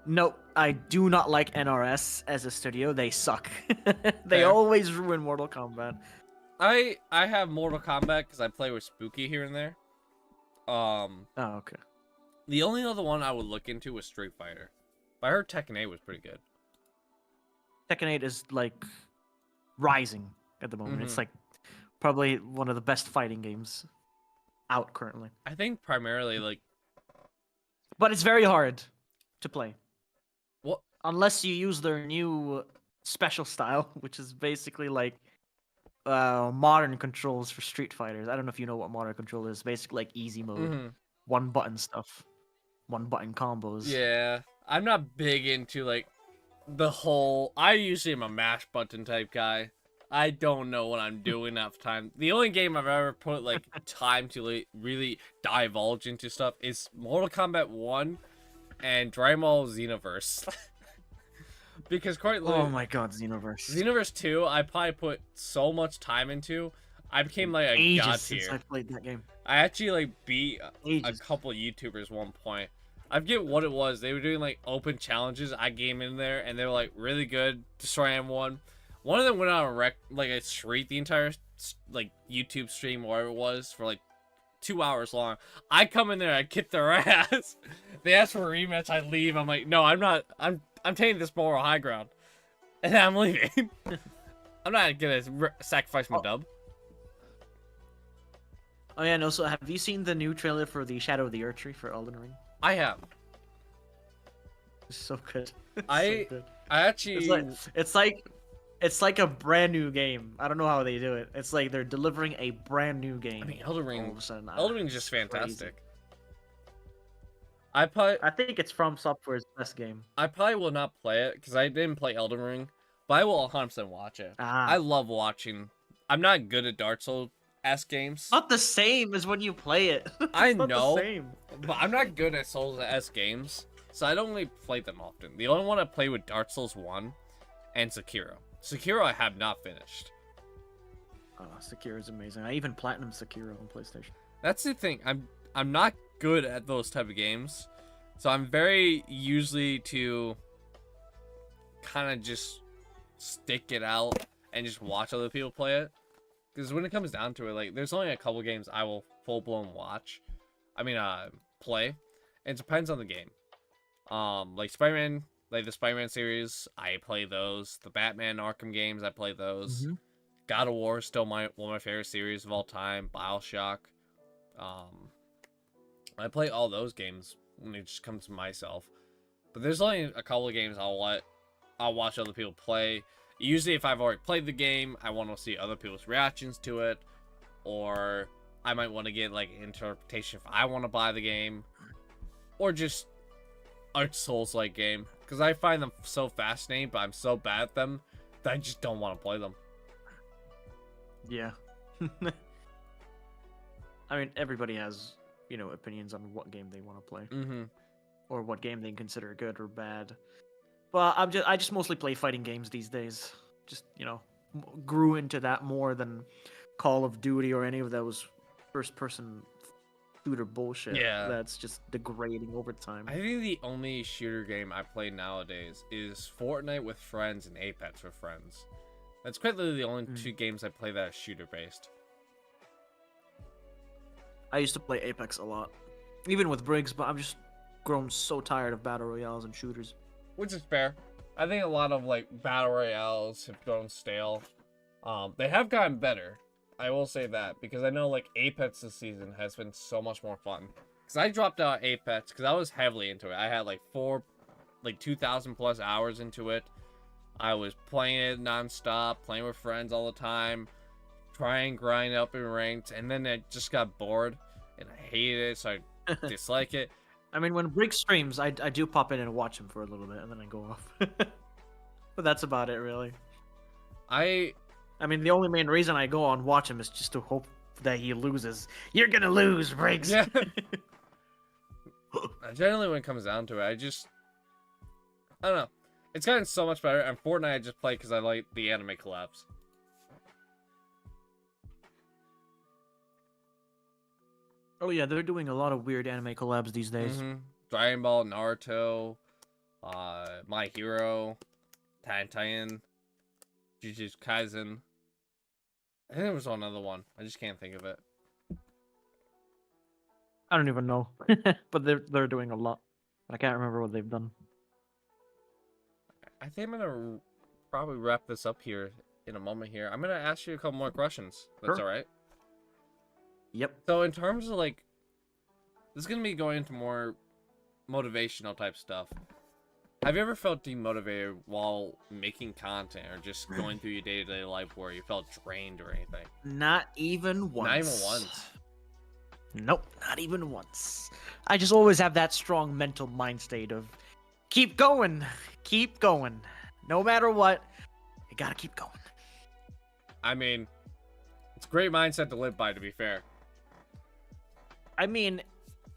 No, I do not like NRS as a studio. They suck. They Fair. always ruin Mortal Kombat. I have Mortal Kombat because I play with Spooky here and there. Oh, okay. The only other one I would look into was Street Fighter. But I heard Tekken 8 was pretty good. Tekken 8 is like rising at the moment. It's Mhm. like probably one of the best fighting games out currently. I think primarily like But it's very hard to play. what Unless you use their new special style, which is basically like modern controls for Street Fighters. I don't know if you know what modern control is. Basically like easy mode, Mhm. one button stuff, one button combos. Yeah, I'm not big into like the whole. I usually am a mash button type guy. I don't know what I'm doing half the time. The only game I've ever put like time to like, really divulge into stuff is Mortal Kombat 1 and Dragon Ball Xenoverse. Because quite Oh literally, my God, Xenoverse. Xenoverse 2, I probably put so much time into. I became like a Ages god since tier. I played that game. I actually like beat a Ages. couple YouTubers one point. I forget what it was. They were doing like open challenges. I came in there and they were like really good, destroying one. One of them went on a like a streak the entire like YouTube stream, whatever it was, for like 2 hours long. I come in there, I kick their ass. They ask for a rematch, I leave. I'm like, no, I'm not. I'm taking this moral high ground, and I'm leaving. I'm not gonna sacrifice my dub. Oh yeah, no. So have you seen the new trailer for the Shadow of the Earth Tree for Elden Ring? I have. It's so good. It's I so good. I actually. It's like a brand new game. I don't know how they do it. It's like they're delivering a brand new game. I mean, Elden all Ring. of a sudden. Elden Ring's just Crazy. fantastic. I think it's From Software's best game. I probably will not play it because I didn't play Elden Ring, but I will 100% watch it. I Ah, love watching. I'm not good at Dark Souls-esque games, not the same as when you play it. I It's not know. the same. but I'm not good at Souls-esque games, so I don't really play them often. The only one I play with Dark Souls 1 and Sekiro. Sekiro I have not finished. Oh, Sekiro is amazing. I even platinum Sekiro on PlayStation. That's the thing. I'm not good at those type of games, so I'm very usually to kind of just stick it out and just watch other people play it. Because when it comes down to it, like there's only a couple games I will full blown watch. I mean, play. It depends on the game. Like Spider-Man, like the Spider-Man series, I play those. The Batman Arkham games, I play those. Mhm. God of War is still one of my favorite series of all time. BioShock. I play all those games when it just comes to myself. But there's only a couple of games I'll watch other people play. Usually if I've already played the game, I want to see other people's reactions to it. Or I might want to get like interpretation if I want to buy the game. Or just a Souls-like game. Because I find them so fascinating, but I'm so bad at them that I just don't want to play them. Yeah. I mean, everybody has, opinions on what game they want to play Mm-hmm. or what game they consider good or bad. But I just mostly play fighting games these days. Just, grew into that more than Call of Duty or any of those first-person shooter bullshit. Yeah. That's just degrading over time. I think the only shooter game I play nowadays is Fortnite with friends and Apex with friends. That's quite literally the only two games I play that are shooter-based. I used to play Apex a lot, even with Briggs, but I'm just grown so tired of battle royales and shooters. Which is fair. I think a lot of like battle royales have grown stale. They have gotten better. I will say that because I know like Apex this season has been so much more fun. Because I dropped out Apex because I was heavily into it. I had like 2,000 plus hours into it. I was playing it nonstop, playing with friends all the time, trying and grind up in ranked, and then I just got bored and I hated it, so I dislike it. I mean, when Briggs streams, I do pop in and watch him for a little bit, and then I go off. But that's about it, really. I mean, the only main reason I go on watch him is just to hope that he loses. You're gonna lose, Briggs. Yeah. Generally, when it comes down to it, I don't know. It's gotten so much better, and Fortnite I just play because I like the anime collabs. Oh yeah, they're doing a lot of weird anime collabs these days. Dragon Ball, Naruto, My Hero, Titan, Jujutsu Kaisen. I think there was one other one. I just can't think of it. I don't even know, but they're doing a lot. I can't remember what they've done. I think I'm gonna probably wrap this up here in a moment. Here, I'm gonna ask you a couple more questions. That's Sure. all right. Yep. So in terms of like, this is gonna be going into more motivational type stuff. Have you ever felt demotivated while making content or just going through your day-to-day life where you felt drained or anything? Not even once. Not even once. Nope, not even once. I just always have that strong mental mind state of keep going, no matter what. You gotta keep going. I mean, it's a great mindset to live by, to be fair. I mean,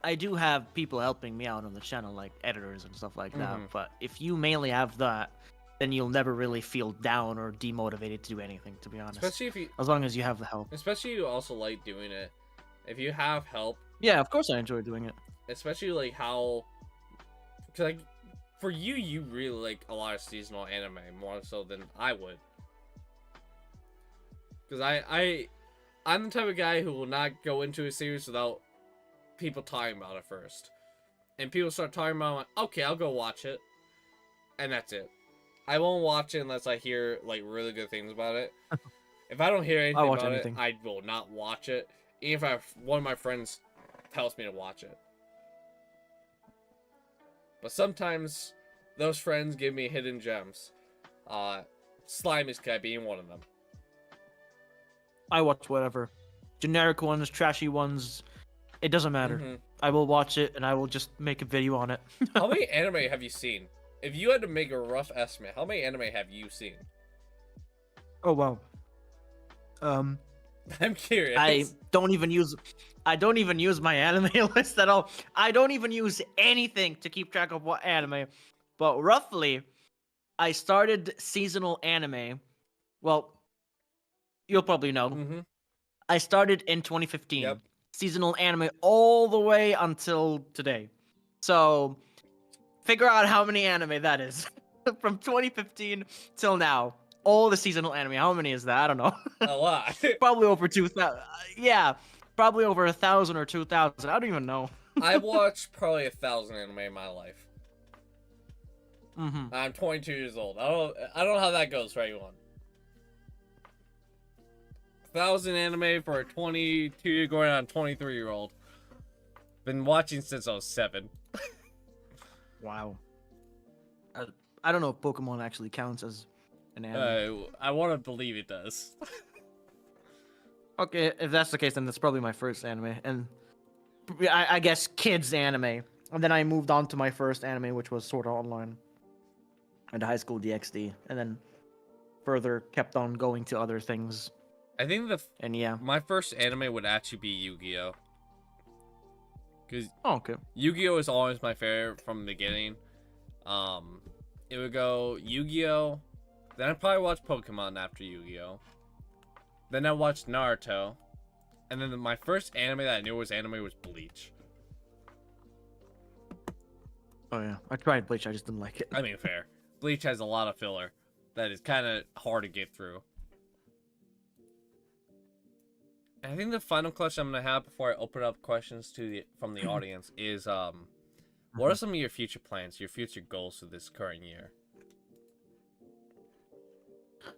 I do have people helping me out on the channel, like editors and stuff like that. But if you mainly have that, then you'll never really feel down or demotivated to do anything, to be honest. Especially if you, as long as you have the help. especially you also like doing it. If you have help, Yeah, of course I enjoy doing it. especially like how, cause like for you, you really like a lot of seasonal anime more so than I would. Cause I'm the type of guy who will not go into a series without people talking about it first. And people start talking about it, I'm like, okay, I'll go watch it. And that's it. I won't watch it unless I hear like really good things about it. If I don't hear anything watch about anything. it, I will not watch it. Even if one of my friends tells me to watch it. But sometimes those friends give me hidden gems. Slime is Cat being one of them. I watch whatever. Generic ones, trashy ones, it doesn't matter. Mhm. I will watch it and I will just make a video on it. How many anime have you seen? If you had to make a rough estimate, how many anime have you seen? Oh wow. I'm curious. I don't even use my anime list at all. I don't even use anything to keep track of what anime. But roughly, I started seasonal anime. Well, you'll probably know. Mm-hmm. I started in 2015. Yep. Seasonal anime all the way until today. So, figure out how many anime that is. From 2015 till now. All the seasonal anime. How many is that? I don't know. A lot. Probably over 2,000. Yeah, probably over 1,000 or 2,000. I don't even know. I watched probably 1,000 anime in my life. Mm-hmm. I'm 22 years old. I don't know how that goes for anyone. 1,000 anime for a 22 going on 23-year-old. Been watching since I was 7. Wow. I don't know if Pokemon actually counts as an anime. I want to believe it does. Okay, if that's the case, then that's probably my first anime, and I guess kids anime. And then I moved on to my first anime, which was Sword Art Online, and High School DxD, and then further kept on going to other things. I think And yeah. my first anime would actually be Yu-Gi-Oh. Because Oh, okay. Yu-Gi-Oh is always my favorite from the beginning. It would go Yu-Gi-Oh, then I'd probably watch Pokemon after Yu-Gi-Oh. Then I watched Naruto, and then my first anime that I knew was anime was Bleach. Oh yeah, I tried Bleach. I just didn't like it. I mean, fair. Bleach has a lot of filler that is kind of hard to get through. And I think the final question I'm gonna have before I open up questions from the audience is what are some of your future plans, your future goals for this current year?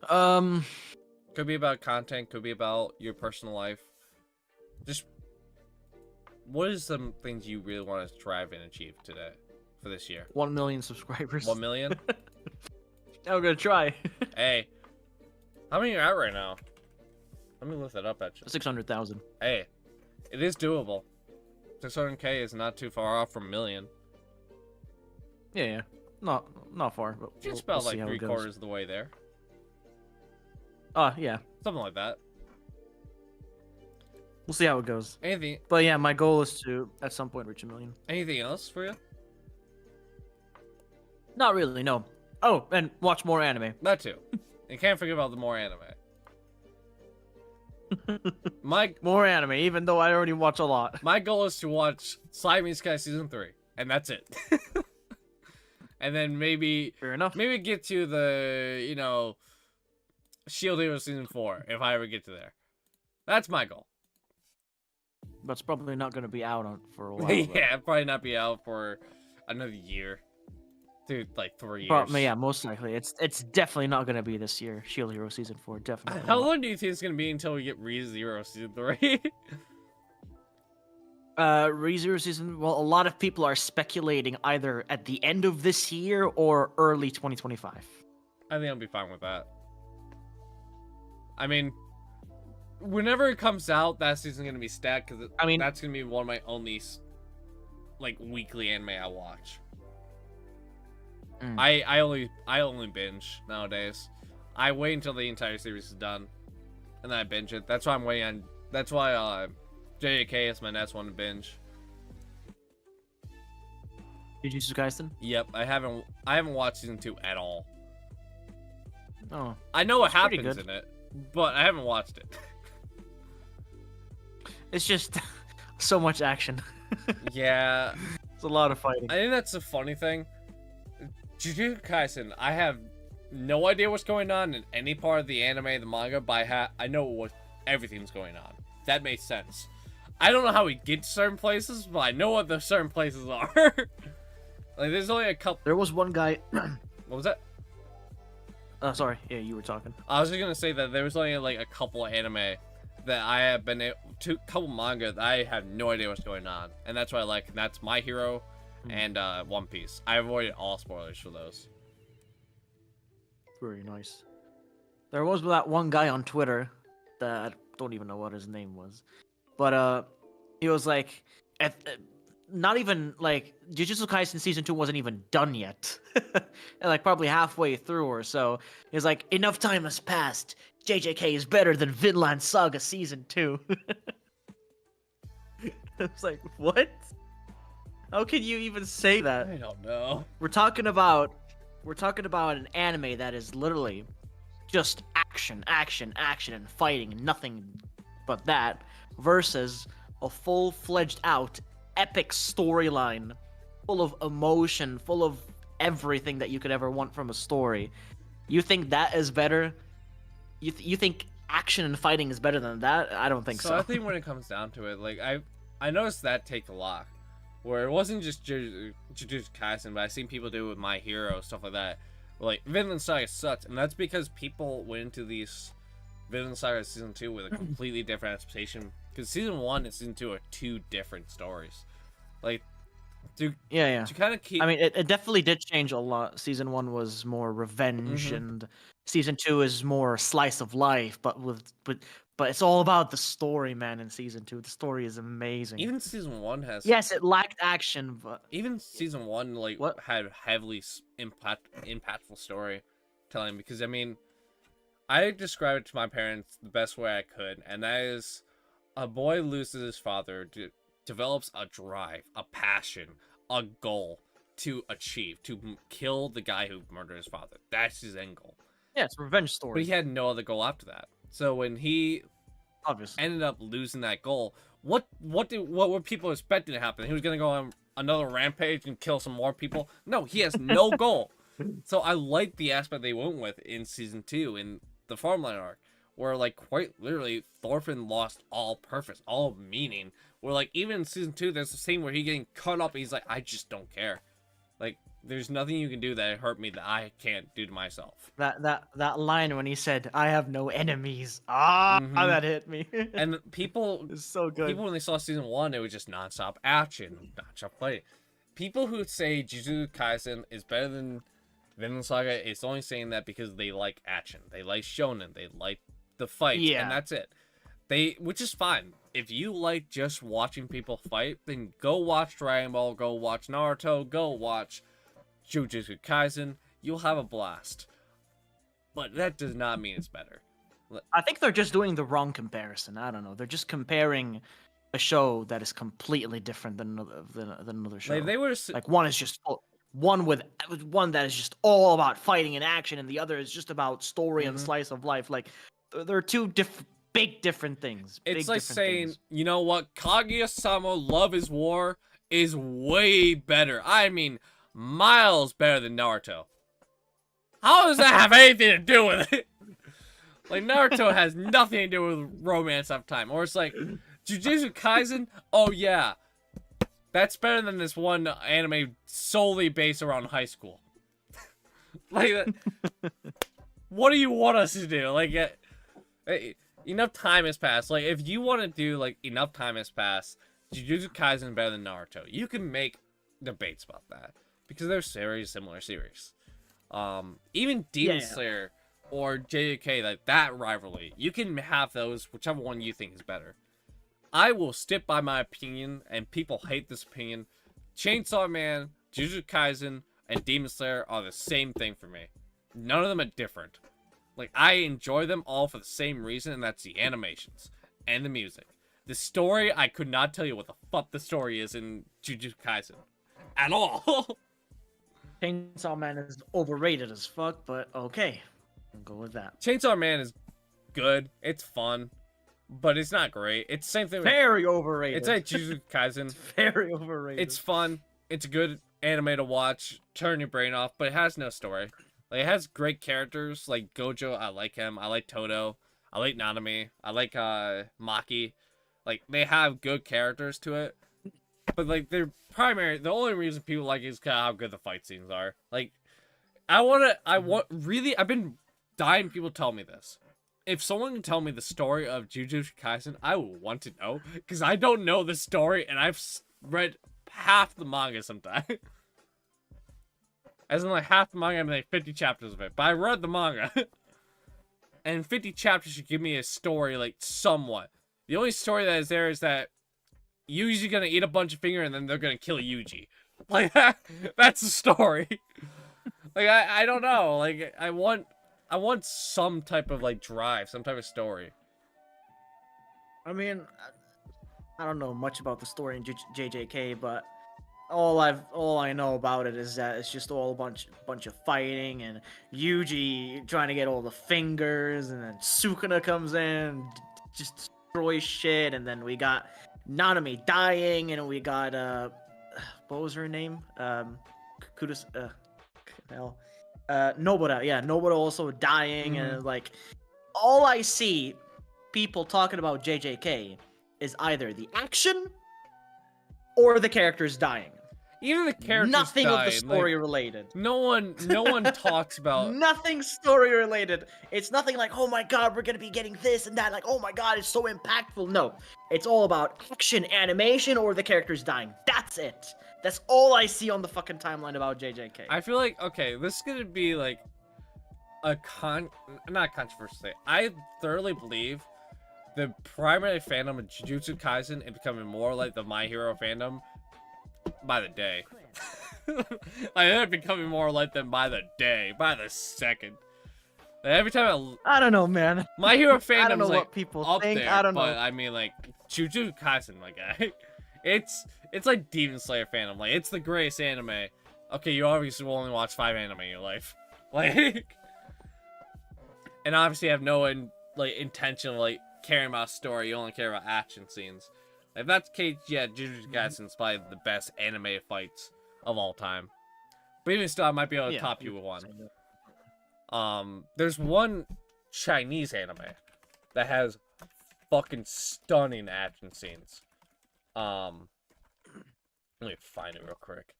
Could be about content, could be about your personal life. Just what is some things you really want to strive and achieve today for this year? 1 million subscribers. 1 million? I'm gonna try. Hey, how many are out right now? Let me lift that up at you. 600,000. Hey, it is doable. 600K is not too far off from a million. Yeah. Not far, but Just we'll about see like how it goes. 3/4 of the way there. Yeah. Something like that. We'll see how it goes. Anything But yeah, my goal is to at some point reach 1 million. anything else for you? Not really, no. Oh, and watch more anime. That too. You can't forget about the more anime. My More anime, even though I already watch a lot. my goal is to watch Slimy Sky season 3, and that's it. And then maybe Fair enough. maybe get to the Shield Hero season 4 if I ever get to there. That's my goal. But it's probably not going to be out for a while. Yeah, it'll probably not be out for another year. Dude, like 3 years. Probably, yeah, most likely. It's definitely not going to be this year. Shield Hero Season 4, definitely. How not. long do you think it's gonna be until we get ReZero season 3? ReZero Season, well, a lot of people are speculating either at the end of this year or early 2025. I think I'll be fine with that. I mean, whenever it comes out, that season's gonna be stacked because that's gonna be one of my only weekly anime I watch. I only binge nowadays. I wait until the entire series is done, and then I binge it. That's why I'm waiting on. That's why JJK is my next one to binge. Jujutsu Kaisen? Yep, I haven't watched season 2 at all. Oh, I know what It's pretty happens good. in it, but I haven't watched it. it's just so much action. Yeah, It's a lot of fighting. I think that's the funny thing. Jujutsu Kaisen, I have no idea what's going on in any part of the anime, the manga, but I know what everything's going on. That makes sense. I don't know how we get to certain places, but I know what the certain places are. Like, there's only a couple. There was one guy. What was that? Oh, sorry. Yeah, you were talking. I was just gonna say that there was only like a couple of anime that I have been couple manga that I have no idea what's going on, and that's what I like. And that's My Hero and One Piece. I avoided all spoilers for those. Very nice. There was that one guy on Twitter that I don't even know what his name was, but he was like, not even like Jujutsu Kaisen season 2 wasn't even done yet, and like probably halfway through or so. He's like, enough time has passed. JJK is better than Vinland Saga season 2. It's like, what? How can you even say that? I don't know. We're talking about an anime that is literally just action, action, action, and fighting, and nothing but that, versus a full-fledged out epic storyline, full of emotion, full of everything that you could ever want from a story. You think that is better? You think action and fighting is better than that? I don't think so. I think when it comes down to it, like I noticed that take a lot, where it wasn't just Jujutsu Kaisen, but I've seen people do it with My Hero, stuff like that. Like, Vinland Saga sucks, and that's because people went into these Vinland Saga season 2 with a completely different expectation. Because season 1 and season 2 are two different stories. Like, to kind of keep. I mean, it definitely did change a lot. Season 1 was more revenge, and season 2 is more slice of life. But it's all about the story, man. In season 2, the story is amazing. Even season 1 has. Yes, it lacked action, but even season 1 had heavily impactful storytelling. Because I mean, I described it to my parents the best way I could, and that is, a boy loses his father, develops a drive, a passion, a goal to achieve, to kill the guy who murdered his father. That's his end goal. yeah, it's a revenge story. But he had no other goal after that. So when he Obviously ended up losing that goal, what were people expecting to happen? He was gonna go on another rampage and kill some more people? No, he has no goal. So I like the aspect they went with in season 2 in the Farmland arc, where like quite literally Thorfinn lost all purpose, all meaning. Where like even in season 2, there's a scene where he's getting cut up and he's like, I just don't care. Like, there's nothing you can do that hurt me that I can't do to myself. that line when he said, "I have no enemies," that hit me. And people, it's so good. People when they saw season 1, it was just nonstop action, nonstop fighting. People who say Jujutsu Kaisen is better than Vinland Saga is only saying that because they like action, they like shonen, they like the fight, and that's it. Which is fine. If you like just watching people fight, then go watch Dragon Ball, go watch Naruto, go watch Jujutsu Kaisen. You'll have a blast. But that does not mean it's better. I think they're just doing the wrong comparison. I don't know. They're just comparing a show that is completely different than another show. Like they were Like one is just one that is just all about fighting and action, and the other is just about story and slice of life. Like they're two big different things. It's big like different saying, things. you know what, Kaguya-sama Love is War is way better. I mean, miles better than Naruto. How does that have anything to do with it? Like, Naruto has nothing to do with romance of time. Or it's like, Jujutsu Kaisen, oh yeah, that's better than this one anime solely based around high school. Like, what do you want us to do? Like, enough time has passed. Like, if you want to do, like, enough time has passed, Jujutsu Kaisen better than Naruto, you can make debates about that. Because they're similar series. Even Demon Slayer or JJK, like, that rivalry, you can have those, whichever one you think is better. I will stick by my opinion, and people hate this opinion. Chainsaw Man, Jujutsu Kaisen, and Demon Slayer are the same thing for me. None of them are different. Like, I enjoy them all for the same reason, and that's the animations and the music. The story, I could not tell you what the fuck the story is in Jujutsu Kaisen. At all. Chainsaw Man is overrated as fuck, but okay. I'll go with that. Chainsaw Man is good. It's fun. But it's not great. It's the same thing. Very overrated. It's like Jujutsu Kaisen. Very overrated. It's fun. It's a good anime to watch. Turn your brain off. But it has no story. Like, it has great characters. Like Gojo, I like him. I like Todo. I like Nanami. I like Maki. Like, they have good characters to it. But, like, the only reason people like it is how good the fight scenes are. Like, I've been dying people tell me this. If someone can tell me the story of Jujutsu Kaisen, I will want to know. Because I don't know the story, and I've read half the manga sometimes. As in, like, half the manga, I mean, like, 50 chapters of it. But I read the manga. And 50 chapters should give me a story, like, somewhat. The only story that is there is that Yuji's gonna eat a bunch of finger, and then they're gonna kill Yuji. Like, that's the story. Like, I don't know. Like, I want some type of, like, drive, some type of story. I mean, I don't know much about the story in JJK, but all I know about it is that it's just all a bunch of fighting and Yuji trying to get all the fingers, and then Sukuna comes in, just destroys shit, and then we got Nanami dying, and we got what was her name? Kudos Nobara, yeah, Nobara also dying, and like, all I see people talking about JJK is either the action or the characters dying. Even the characters Nothing died. of the story like, related. No one talks about. Nothing story related. It's nothing like, oh my god, we're gonna be getting this and that. Like, oh my god, it's so impactful. No, it's all about action, animation, or the characters dying. That's it. That's all I see on the fucking timeline about JJK. I feel like, okay, this is gonna be like not controversial. I thoroughly believe the primary fandom of Jujutsu Kaisen is becoming more like the My Hero fandom by the day. Like, they're becoming more like them by the day, by the second. Like, every time I don't know, man. My Hero fandom's I don't know like what people up think. there, I don't but know. I mean, like, Jujutsu Kaisen, my guy. It's like Demon Slayer fandom. Like, it's the greatest anime. Okay, you obviously will only watch 5 anime in your life. Like, and obviously have no intention of, like, caring about story. You only care about action scenes. If that's the case, yeah, Jujutsu Kaisen is probably the best anime fights of all time. But even still, I might be able to top you with one. There's one Chinese anime that has fucking stunning action scenes. Let me find it real quick.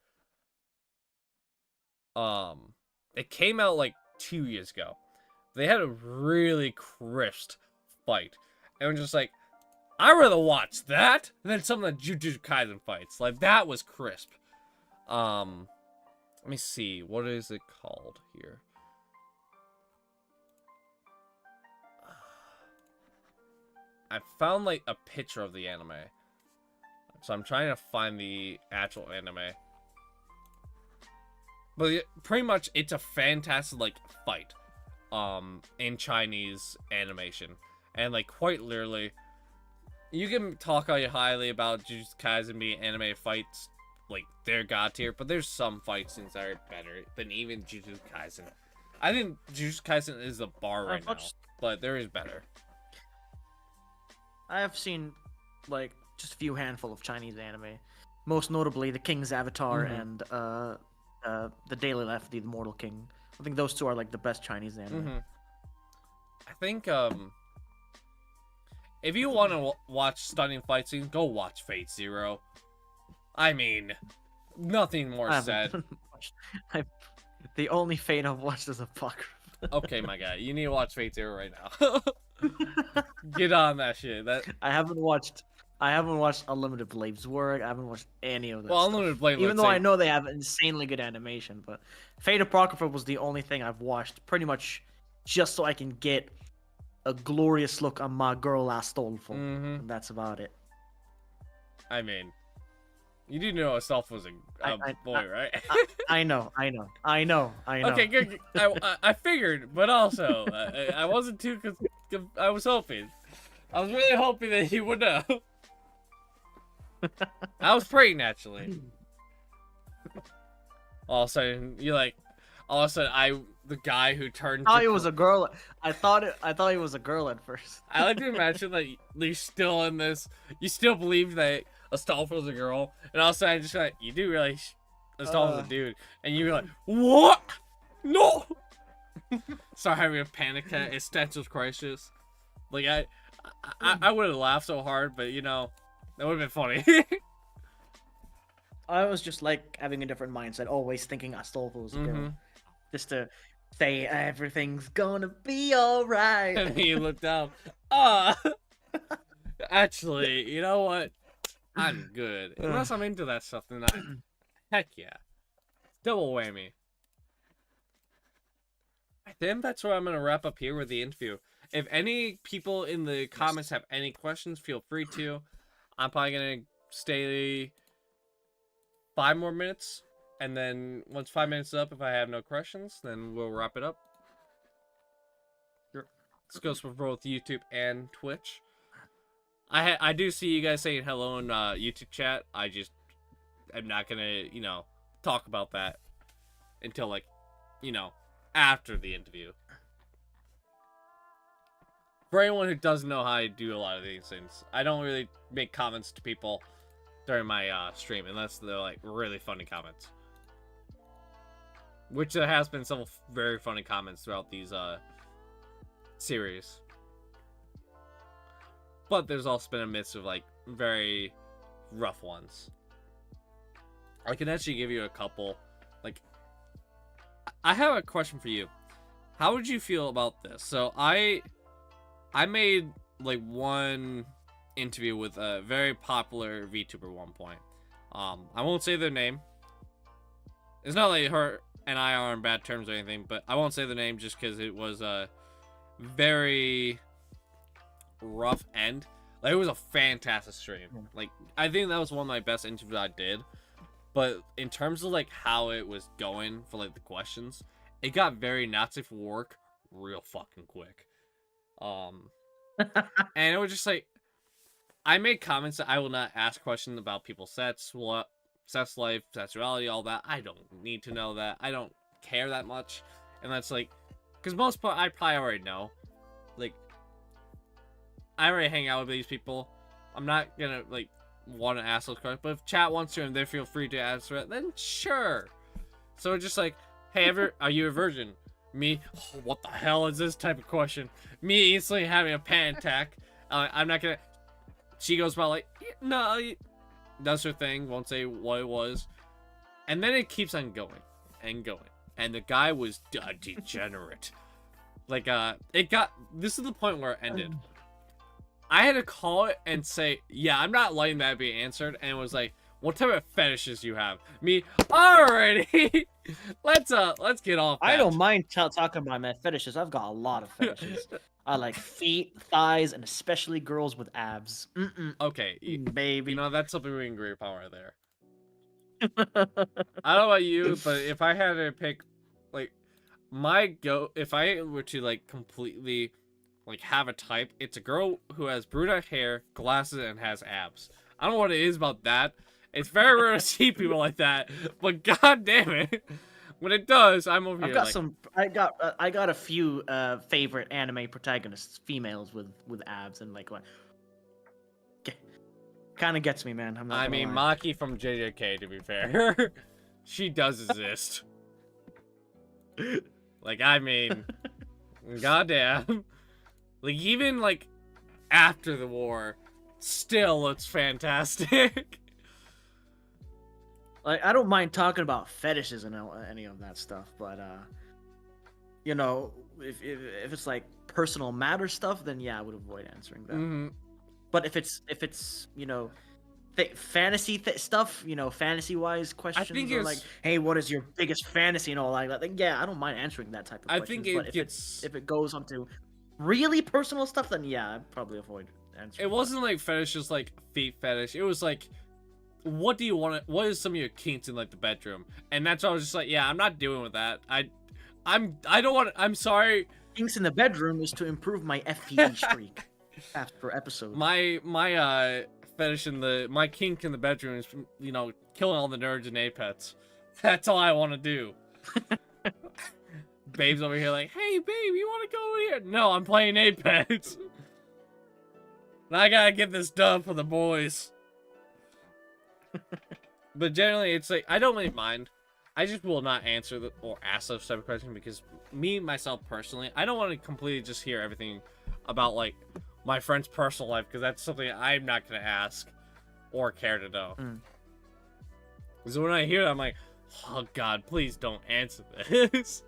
It came out like 2 years ago. They had a really crisp fight. And we're just like, I'd rather watch that than some of the Jujutsu Kaisen fights. Like, that was crisp. Let me see. What is it called here? I found, like, a picture of the anime. So I'm trying to find the actual anime. But pretty much, it's a fantastic, like, fight. in Chinese animation. And like quite literally, you can talk all you highly about Jujutsu Kaisen being anime fights, like they're god tier, but there's some fight scenes that are better than even Jujutsu Kaisen. I think Jujutsu Kaisen is the bar right now, but there is better. I have seen like just a few handful of Chinese anime, most notably The King's Avatar and The Daily Life of the Immortal King. I think those two are like the best Chinese anime. I think if you want to watch stunning fight scenes, go watch Fate Zero. I mean, nothing more said. The only Fate I've watched is Apocrypha. Okay, my guy, you need to watch Fate Zero right now. Get on that shit. I haven't watched Unlimited Blade's work. I haven't watched any of that. Well, stuff. Unlimited Blade, even though I know they have insanely good animation, but Fate Apocrypha was the only thing I've watched pretty much just so I can get a glorious look on my girl I stole from. And that's about it. I mean, you do know Astolfo was a boy, right? I know. Okay, good. I figured, but also I wasn't too. I was hoping. I was really hoping that he would know. I was praying naturally. All of a sudden, the guy who turned. I thought he was a girl. I thought he was a girl at first. I like to imagine that you're still in this. You still believe that Astolfo was a girl, and all of a sudden, I just like, you do realize Astolfo's a dude, and you're like, what? No. Start having a panic attack, existential crisis. Like I would have laughed so hard, but you know, that would have been funny. I was just like having a different mindset, always thinking Astolfo was a girl, just to say everything's gonna be alright. And he looked down. Actually, you know what? I'm good. Unless I'm into that stuff, then heck yeah, double whammy. I think that's where I'm gonna wrap up here with the interview. If any people in the comments have any questions, feel free to. I'm probably gonna stay 5 more minutes, and then once 5 minutes is up, if I have no questions, then we'll wrap it up. Sure. This goes for both YouTube and Twitch. I do see you guys saying hello in YouTube chat. I'm not gonna, talk about that until after the interview. For anyone who doesn't know how I do a lot of these things, I don't really make comments to people during my stream unless they're like really funny comments. Which there has been some very funny comments throughout these series. But there's also been a mix of like very rough ones. I can actually give you a couple. Like, I have a question for you. How would you feel about this? So I made like one interview with a very popular VTuber at one point. I won't say their name. It's not like her and I are on bad terms or anything, but I won't say the name just because it was a very rough end. Like, it was a fantastic stream. Like, I think that was one of my best interviews I did. But in terms of like how it was going for like the questions, it got very not safe for work real fucking quick. And it was just like, I made comments that I will not ask questions about people's sex life, sexuality, all that. I don't need to know that. I don't care that much. And that's like, because most part I probably already know. Like, I already hang out with these people. I'm not gonna like want to ask those questions, but if chat wants to and they feel free to answer it, then sure. So it's just like, hey, are you a virgin? Me, oh, what the hell is this type of question? Me instantly having a panic attack. I'm not gonna. She goes about like, no, does her thing, won't say what it was, and then it keeps on going and going. And the guy was a degenerate. Like, this is the point where it ended. I had to call it and say, yeah, I'm not letting that be answered. And it was like, what type of fetishes you have? Me, alrighty. let's get off that. I don't mind talking about my fetishes. I've got a lot of fetishes. I like feet, thighs, and especially girls with abs. Okay, baby. That's something we can agree upon right there. I don't know about you, but if I had to pick, like, if I were to like completely like have a type, it's a girl who has brunette hair, glasses, and has abs. I don't know what it is about that. It's very rare to see people like that, but god damn it, when it does, I'm over I've here got like, some. I got a few favorite anime protagonists, females with abs and like what. Kind of gets me, man. I'm not. I gonna mean, lie. Maki from JJK, to be fair, she does exist. Like, I mean, goddamn, like even like after the war, still looks fantastic. Like I don't mind talking about fetishes and any of that stuff, but you know, if it's like personal matter stuff, then yeah, I would avoid answering that. Mm-hmm. But if it's you know, fantasy stuff, you know, fantasy wise questions, think or like, it's- hey, what is your biggest fantasy and all like that? Then yeah, I don't mind answering that type of I questions. think But it gets. if it goes onto really personal stuff, then yeah, I'd probably avoid answering. It wasn't like fetish, just like feet fetish. It was like, what do you want? What is some of your kinks in like the bedroom? And that's why I was just like, yeah, I'm not doing with that. I don't want. I'm sorry. Things in the bedroom is to improve my FPE streak per episode. My fetish in my kink in the bedroom is, you know, killing all the nerds and Apex. That's all I want to do. Babe's over here like, hey babe, you want to go over here? No, I'm playing Apex. And I gotta get this done for the boys. But generally, it's like, I don't really mind. I just will not answer or ask those type of questions because myself personally, I don't want to completely just hear everything about like my friend's personal life because that's something I'm not gonna ask or care to know. So when I hear that, I'm like, oh god, please don't answer this.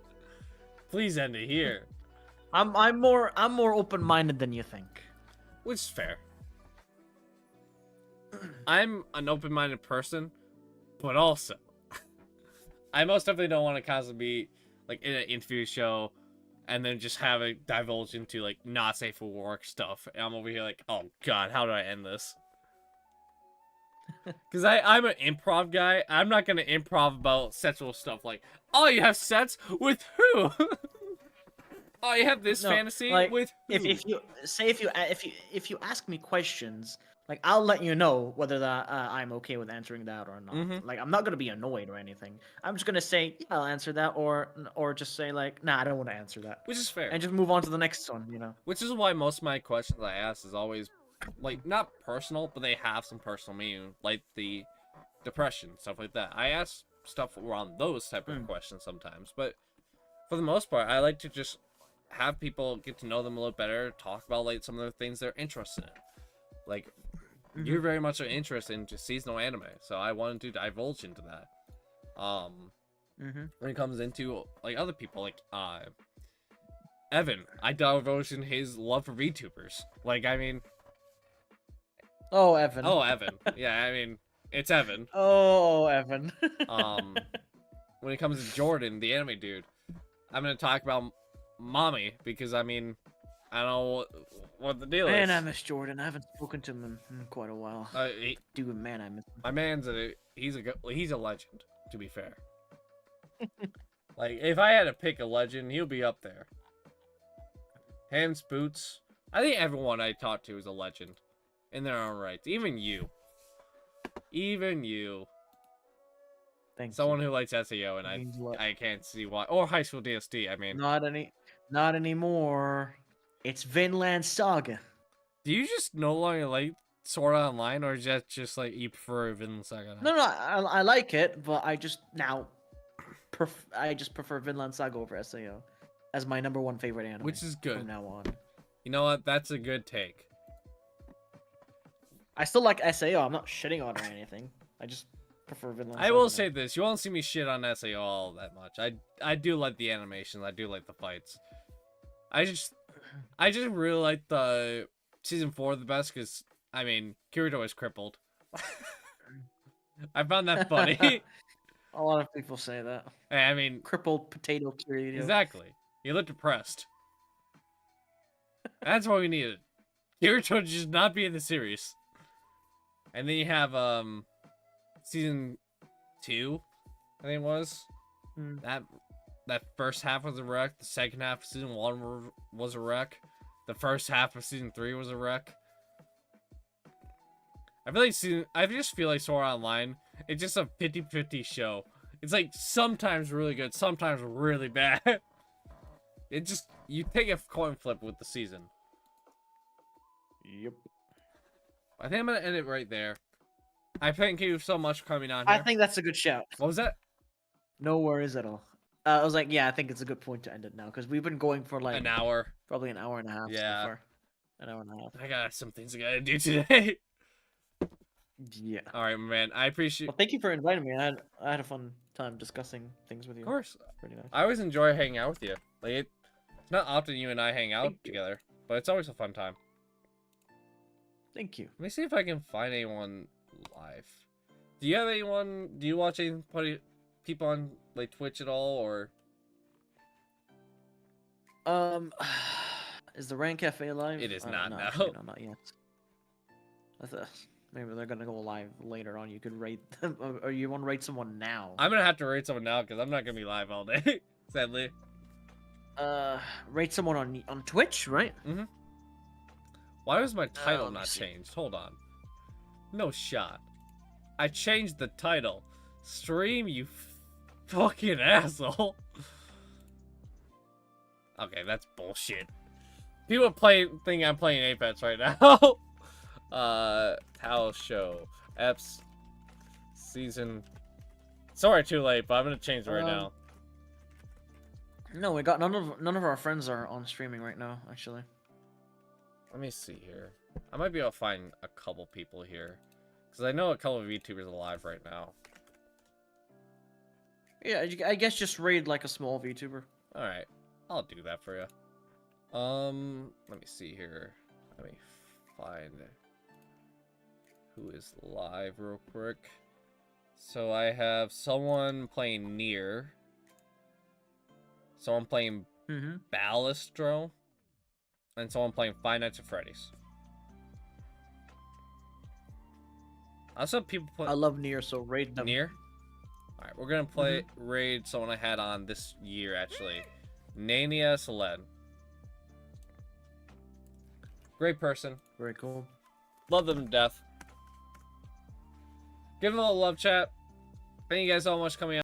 Please end it here. I'm more open minded than you think. Which is fair. I'm an open-minded person, but also I most definitely don't want to constantly be like in an interview show and then just have it divulge into like not safe for work stuff. And I'm over here like, oh god, how do I end this? Because I'm an improv guy. I'm not gonna improv about sexual stuff like, oh, you have sex with who? Oh, you have this fantasy like, with who? if you ask me questions, like I'll let you know whether that I'm okay with answering that or not. Like I'm not gonna be annoyed or anything. I'm just gonna say yeah, I'll answer that, or just say like nah, I don't want to answer that, Which is fair. and just move on to the next one. You know. Which is why most of my questions I ask is always like not personal, but they have some personal meaning, like the depression, stuff like that. I ask stuff around those type of questions sometimes, but for the most part, I like to just have people get to know them a little better, talk about like some of the things they're interested in. Like you're very much interested in just seasonal anime, so I wanted to divulge into that. When it comes into like other people, like Evan, I divulged in his love for VTubers. Like, I mean, Oh, Evan. oh Evan, yeah, I mean, it's Evan. Oh, Evan. When it comes to Jordan, the anime dude, I'm gonna talk about Mommy because I mean, I don't know what the deal is. Man, I miss Jordan. I haven't spoken to him in quite a while. Dude, man, I miss him. My man's he's a legend. To be fair, like if I had to pick a legend, he'll be up there. Hands, Boots. I think everyone I talk to is a legend in their own right. Even you. Thank Someone you. who likes SAO, and Means a lot. I can't see why. Or High School DSD. I mean, Not anymore. It's Vinland Saga. do you just no longer like Sword Art Online, or is that just like you prefer Vinland Saga now? No, I like it, but I just now prefer Vinland Saga over SAO as my number one favorite anime. Which is good. From now on. You know what? That's a good take. I still like SAO. I'm not shitting on it or anything. I just prefer Vinland Saga. I will now. say this: you won't see me shit on SAO all that much. I do like the animations. I do like the fights. I just really like the season 4 the best because I mean Kirito is crippled. I found that funny. A lot of people say that. I mean, Crippled potato Kirito. exactly. He looked depressed. That's what we needed. Kirito to just not be in the series. And then you have season 2, I think it was. that first half was a wreck. The second half of season 1 was a wreck. The first half of season 3 was a wreck. I just feel like Sword Art Online, it's just a 50-50 show. It's like sometimes really good, sometimes really bad. It just, you take a coin flip with the season. Yep. I think I'm gonna end it right there. I thank you so much for coming on here. I think that's a good shout. What was that? No worries at all. I was like, yeah, I think it's a good point to end it now because we've been going for like An hour. probably an hour and a half. Yeah. So far. An hour and a half. I got some things I gotta do today. Yeah. All right, man. I appreciate. Well, thank you for inviting me. I had a fun time discussing things with you. Of course. Pretty nice. I always enjoy hanging out with you. Like it's not often you and I hang out Thank you. together, but it's always a fun time. Thank you. Let me see if I can find anyone live. Do you have anyone? Do you watch anybody, people on like Twitch at all, or? Is the Rank Cafe live? It is not, no. actually, no, not yet. Maybe they're gonna go live later on. You could rate them, or you want to rate someone now? I'm gonna have to rate someone now because I'm not gonna be live all day, sadly. Rate someone on Twitch, right? Mm-hmm. Why was my title let me not see. changed? Hold on. No shot. I changed the title. Stream, you fucking asshole. Okay, that's bullshit. People think I'm playing Apex right now. Tao Show. Eps. Season. Sorry, too late, but I'm gonna change it right now. No, we got none of our friends are on streaming right now. Actually. Let me see here. I might be able to find a couple people here. Because I know a couple of YouTubers alive right now. Yeah, I guess just raid like a small VTuber. Alright. I'll do that for you. Let me see here. Let me find who is live real quick. So I have someone playing Nier. Someone playing Ballistro. And someone playing Five Nights at Freddy's. I also have people play. I love Nier, so raid them. Nier? Alright, we're gonna play raid someone I had on this year actually. Nania Selen. Great person. Very cool. Love them to death. Give them a little love, chat. Thank you guys so much for coming out.